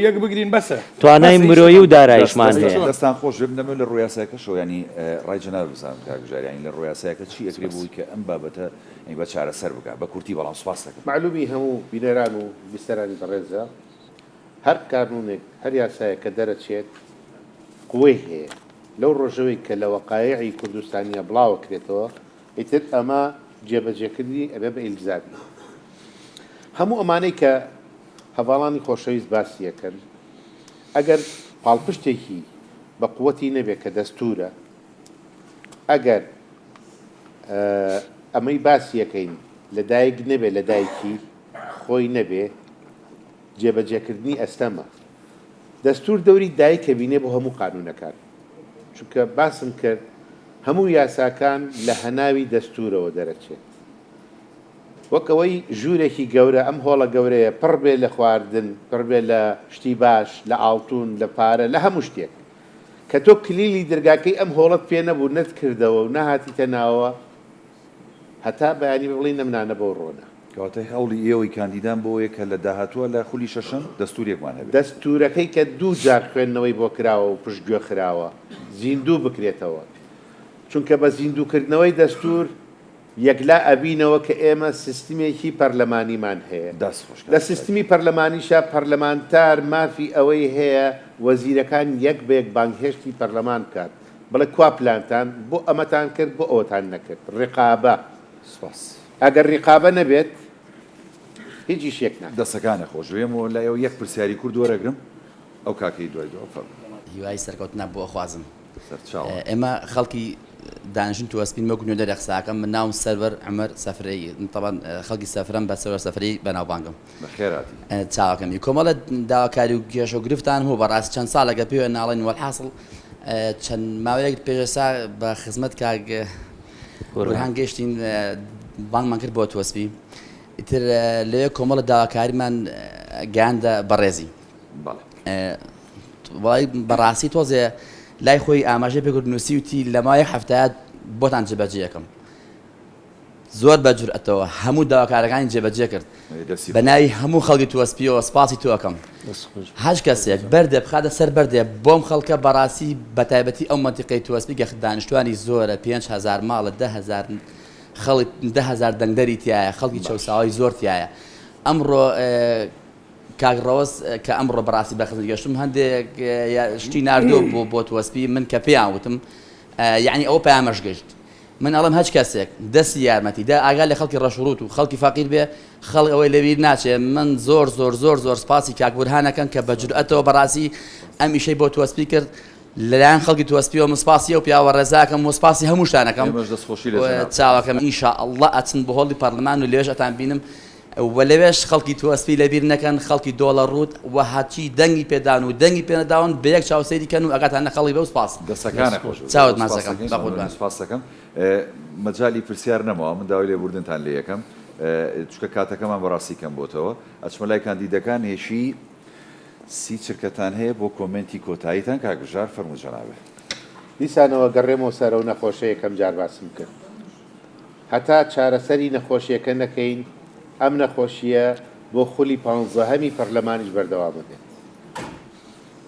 [SPEAKER 4] یەک بگرین بەسە
[SPEAKER 3] توانای مرۆیی و دارایشمان هەیە
[SPEAKER 1] دەستان خۆش بنەمە لە ڕویاسایەکەشەوە ینی ڕای جەناب بزانم کاگوژاریانی لە ڕویاسایەکە چی ئەکرێ بووی کە ئەم بابەتە بە چارەسەر بکە بە کورتی بەڵام سوپاس دەکەم
[SPEAKER 2] معلومی هەموو بینەران و بیستەرانی بەڕێزە هەر کانونێک هەر یاسایە کە دەرەچێت قوەی هەیە لەو ڕۆژەوەی کە لە وەقایعی کوردستانیە بڵاوە کرێتەوە ئیتر ئەمە جێبەجێکردنی ئەبێ بە ئیلزامی هەموو ئەمانەی کە هەواڵانی خۆشەویست باسیەکەن ئەگەر پاڵپشتێکی بە قووەتی نەبێ کە دەستورە ئەگەر ئەمەی باسیەکەین لە دایک نەبێ لە دایکی خۆی نەبێ جێبەجێکردنی ئەستەمە دەستور دەوری دایکە بینێ بۆ هەموو قانونەکان چونکە باسم کرد هەموو یاساکان لە هەناوی دەستورەوە دەرەچێت وەکەوەی ژوورێکی گەورە ئەم هۆڵە گەورەیە پڕ بێ لە خواردن پڕ بێ لە شتی باش لە ئاڵتون لە پارە لە هەموو شتێک کە تۆ کلیلی دەرگاکەی ئەم هۆڵت پێ نەبوو نەت کردەوە و نەهاتیتە ناوە هەتا بەیانی بڵی نەمنانە بۆ ڕۆنە
[SPEAKER 1] کەواتە هەوڵی ئێوەی کاندیدان بۆیە کە لە داهاتووە لە خولی شەشەم دەستورێکمان هەبێت
[SPEAKER 2] دەستورەکەی کە دوو جار خوێندنەوەی بۆ کراوە و پشتگوێ خراوە زیندوو بکرێتەوە چونکە بە زیندووکردنەوەی دەستور یەکلا ئەبینەوە کە ئێمە سیستمێکی پەرلەمانیمان هەیە لە سیستمی پەرلەمانیشە پەرلەمانتار مافی ئەوەی هەیە وەزیرەکان یەک بە یەک بانگهێشتی پەرلەمان بکات بڵێ کوا پلانتان بۆ ئەمەتان کرد بۆ ئەوەتان نەکرد ڕێقابە
[SPEAKER 1] سپاس
[SPEAKER 2] ئەگەر ڕقابە نەبێت هیچی شێک ناکە.
[SPEAKER 1] دەستەکانە خۆشوێم و لە ئێوە یەک پرسیاری کورد وەرەگرم ئەو کاکەی دوای
[SPEAKER 9] هیوای سەرکەوتنا بۆ خوازم
[SPEAKER 1] سەرچاوە
[SPEAKER 9] ئێمە خەڵکی دانیشتن تووەسپین وەکو نوێ دەرەخساکەم من ناوم سەرڤەر عمەر سەفرەی طبعاً خەڵکی سەفرەم بە سەرڤەر سەفرەی بەناوبانگم
[SPEAKER 1] بەخێراتی
[SPEAKER 9] چاوەکەمی کۆمەڵە داواکاری و گێژە و گرفتان هەبوو بەڕاستی چەند ساڵەکە پێوە ناڵێن وەرحاصڵ چەند ماوەیەک پێشەسا بە خزمەت کاک بورهان گەشتین بانگمان کرد بۆ تووەسپی ئیتر لەوێ کۆمەڵە داواکاریمان گەیاندە بەڕێزی وڵی بەڕاستی تۆزێ لای خۆی ئاماژەی پێکرد نووسی وتی لە ماوەی هەفتەیە بۆتان جێبەجێیەکەم زۆر بە جورئەتەوە هەموو داواکارەکانی جێبەجێ کرد بە ناوی هەموو خەڵکی تووەسپیەوە سپاسی تۆکەم هەچ کەسێک بەردێ بخاتە سەر بەردێ بۆم خەڵکە بەڕاستی بە تایبەتی ئەو مەنتیقەی تووەسپی گە دانیشتوانی زۆرە 5,000 ماڵە 10,000 خەڵی 10,000 دەنگدەری تایە خەڵکی چەساوی زۆر تایە ئەمڕۆ کاگڕەوەس کە ئەمڕۆ بەڕاستی بەخزم گەشتم هەندێک شتی ناردووە بۆ تووەسپی من کە پێیان وتم یعنی ئەوە پامەش گەشت من ئەڵم هەچ کەسێک دەستی یارمەتی دا ئاگال لە خەڵکی ڕەشوڕوت و خەڵکی فەقیر بێ خەڵک ئەوەی لەبیر ناچێ من زۆر زۆر زۆر زۆر سپاسی کاک بورهانەکەن کە بە جورئەتەوە بەڕاستی ئەم ئیشەی بۆ تووەسپی کرد لەلایەن خەڵکی تووەسپیەوە مسپاسی و پیاوە ڕێزاکەم و سپاسی هەموو شتانەکەم چاوەکەم ئینشاءالله ئەچن بە هۆڵی پەرلەمان و لێژ ئەتان بینم و لەوێش خەڵکی تووەسپی لەبیر نەکەن خەڵکی دۆڵە ڕوت و هاچی دەنگی پێدان و دەنگی پێنەداون بە یەک چاوسەیری کەن و ئەگاتانە خەڵی بە و سپاس
[SPEAKER 1] دەستەکانە خۆش
[SPEAKER 9] چاوت مازەکەم
[SPEAKER 1] سپاس دەکەم مەجای پرسیار نەمەوە من داوای لێبوردنتان لێ یەکەم چکە کاتەکەمان بەڕاستی کەم بۆتەوە ئەچمە لای کاندیدەکان هێشی 30 چرکەتان هەیە بۆ کۆمنتی کۆتاییتان کاگژار فەرموو جەنابێ
[SPEAKER 2] دیسانەوە گەڕێمەوە سەرەوە نەخۆشەیە یەکەم جار باسم کرد هەتا چارەسەری نەخۆشیەکە نەکەین ئەم نەخۆشیە بۆ خولی 15هەمی پەرلەمانیش بەردەوام بدێت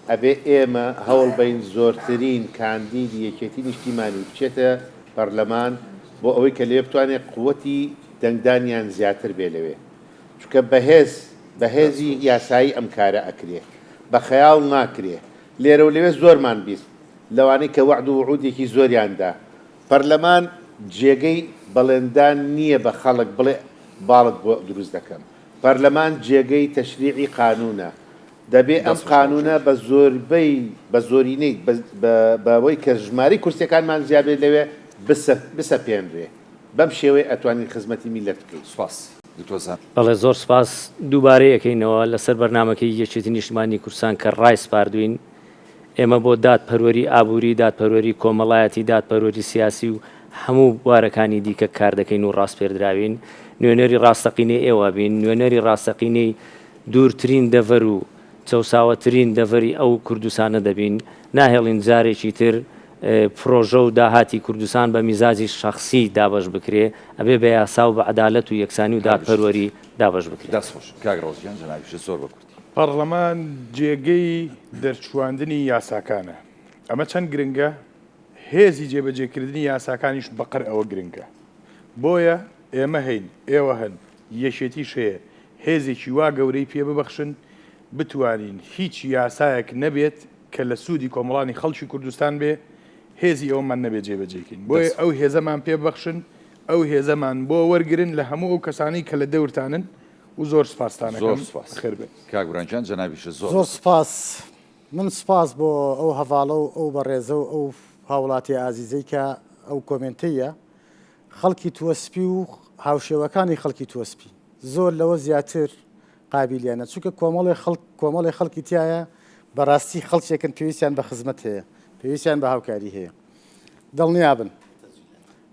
[SPEAKER 2] ئەبێ ئێمە هەوڵ بین زۆرترین کاندیدی یەکێتی نیشتیمانی بچێتە پەرلەمان بۆ ئەوەی کە لێ بتوانێت قووەتی دەنگدانیان زیاتر بێ لەوێ چونکە بەهێزی یاسایی ئەم کارە ئەکرێ بە خەیاڵ ناکرێ لێرە و لەوێ زۆرمان بیست لەوانەی کە وعد و وعودێکی زۆریاندا پەرلەمان جێگەی بەڵێندان نییە بە خەڵک بڵێ باڵت بۆ دروست دەکەم پەرلەمان جێگەی تەشریعی قانونە دەبێ ئەم قانونە بە زۆرینەی بەوەی کە ژماری کورسەکانمان زیابێت لەوێ بسەپێنرێ بەم شێوەیە ئەتوانین خزمەتی میلەت بکەین
[SPEAKER 1] سپاس
[SPEAKER 3] بەڵێ زۆر سپاس دووبارەی یەکەینەوە لەسەر بەرنامەکەی یەکێتی نیشتیمانی کوردستان کە ڕای سپاردوین ئێمە بۆ دادپەروەری ئابووری دادپەروەری کۆمەڵایەتی دادپەروەری سیاسی و هەموو بوارەکانی دیکە کار دەکەین و ڕاستپێردراوین نوێنەری ڕاستەقینەی ئێوە بین نوێنەری ڕاستەقینەی دوورترین دەڤەر و چەساوەترین دەڤەری ئەو کوردستانە دەبین ناهێڵین جارێکی تر پرۆژە و داهاتی کوردستان بە میزاجی شخصی دابش بکرێ ئەبێ بە یاسا و بە عەدالەت و یەکسانی و دادپەروەری دابش بکرێت
[SPEAKER 1] دەستخۆش کاگڕۆژیان جەنابیش زۆر بە کورتی
[SPEAKER 4] پەرلەمان جێگەی دەرچوواندنی یاساکانە ئەمە چەند گرنگە هێزی جێبەجێکردنی یاساکانیش بەقەر ئەوە گرنگە بۆیە ئێمە هەین ئێوە هەن یەشێتی شەیە هێزێکی وا گەورەی پێ ببەخشن بتوانین هیچ یاسایەک نەبێت کە لە سوودی کۆمەڵانی خەڵکی کوردستان بێ هێزی ئەومان نەبێت جێبەجێکین بۆیە ئەو هێزەمان پێ ببەخشن ئەو هێزەمان بۆ وەرگرن لە هەموو ئەو کەسانی کە لە دەورتانن و زۆر سپاسانەکەم خێر بێت
[SPEAKER 1] کاگورانجان جەنابیش
[SPEAKER 5] زۆر سپاس من سپاس بۆ ئەو هەواڵە و ئەو بەڕێزە و ئەو هاوڵاتی ئازیزەی کە ئەو کۆمنتەیە خەڵکی تووەسپی و هاوشێوەکانی خەڵکی تووەسپی زۆر لەوە زیاتر قابلیانە چونکە کۆمەڵی خەڵکی تایە بەڕاستی خەڵکێکن پێویستیان بە خزمەت هەیە پێویستیان بە هاوکاری هەیە دڵنیابن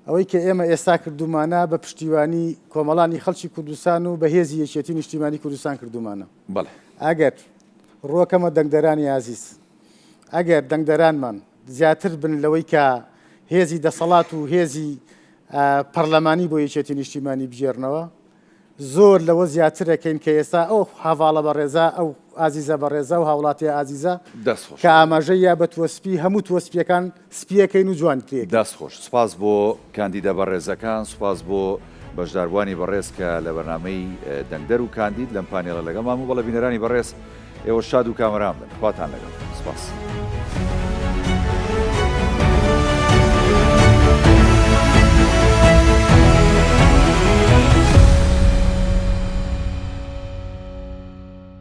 [SPEAKER 5] ئەوەی کە ئێمە ئێستا کردومانە بە پشتیوانی کۆمەڵانی خەڵکی کوردستان و بەهێزی یەکێتی نیشتیمانی کوردستان کردومانە ئەگەر ڕۆکەمە دەنگدەرانی عزیز ئەگەر دەنگدەرانمان زیاتر بن لەوەی کە هێزی دەسەڵات و هێزی پەرلەمانی بۆ یەکێتی نیشتیمانی بژێرنەوە زۆر لەوە زیاترەکەین کە ئێستا ئەو هاواڵە بەڕێزە ئەو ئازیزە بەڕێزە و هاوڵاتی ئازیزە کە ئاماژەیە بە تووەسپی هەموو تووەسپیەکان سپیەکەین و جوان کرێت
[SPEAKER 1] دەستخۆش سپاس بۆ کاندیدە بەڕێزەکان سپاس بۆ بەشداربوانی بەڕێز کە لە بەرنامەی دەنگدەر و کاندید لەم پانێڵە لەگەڵ مام و بەڵە بینەرانی بەڕێز ئێوە شاد و کامەران بن خواتان لەگەڵ سپاس.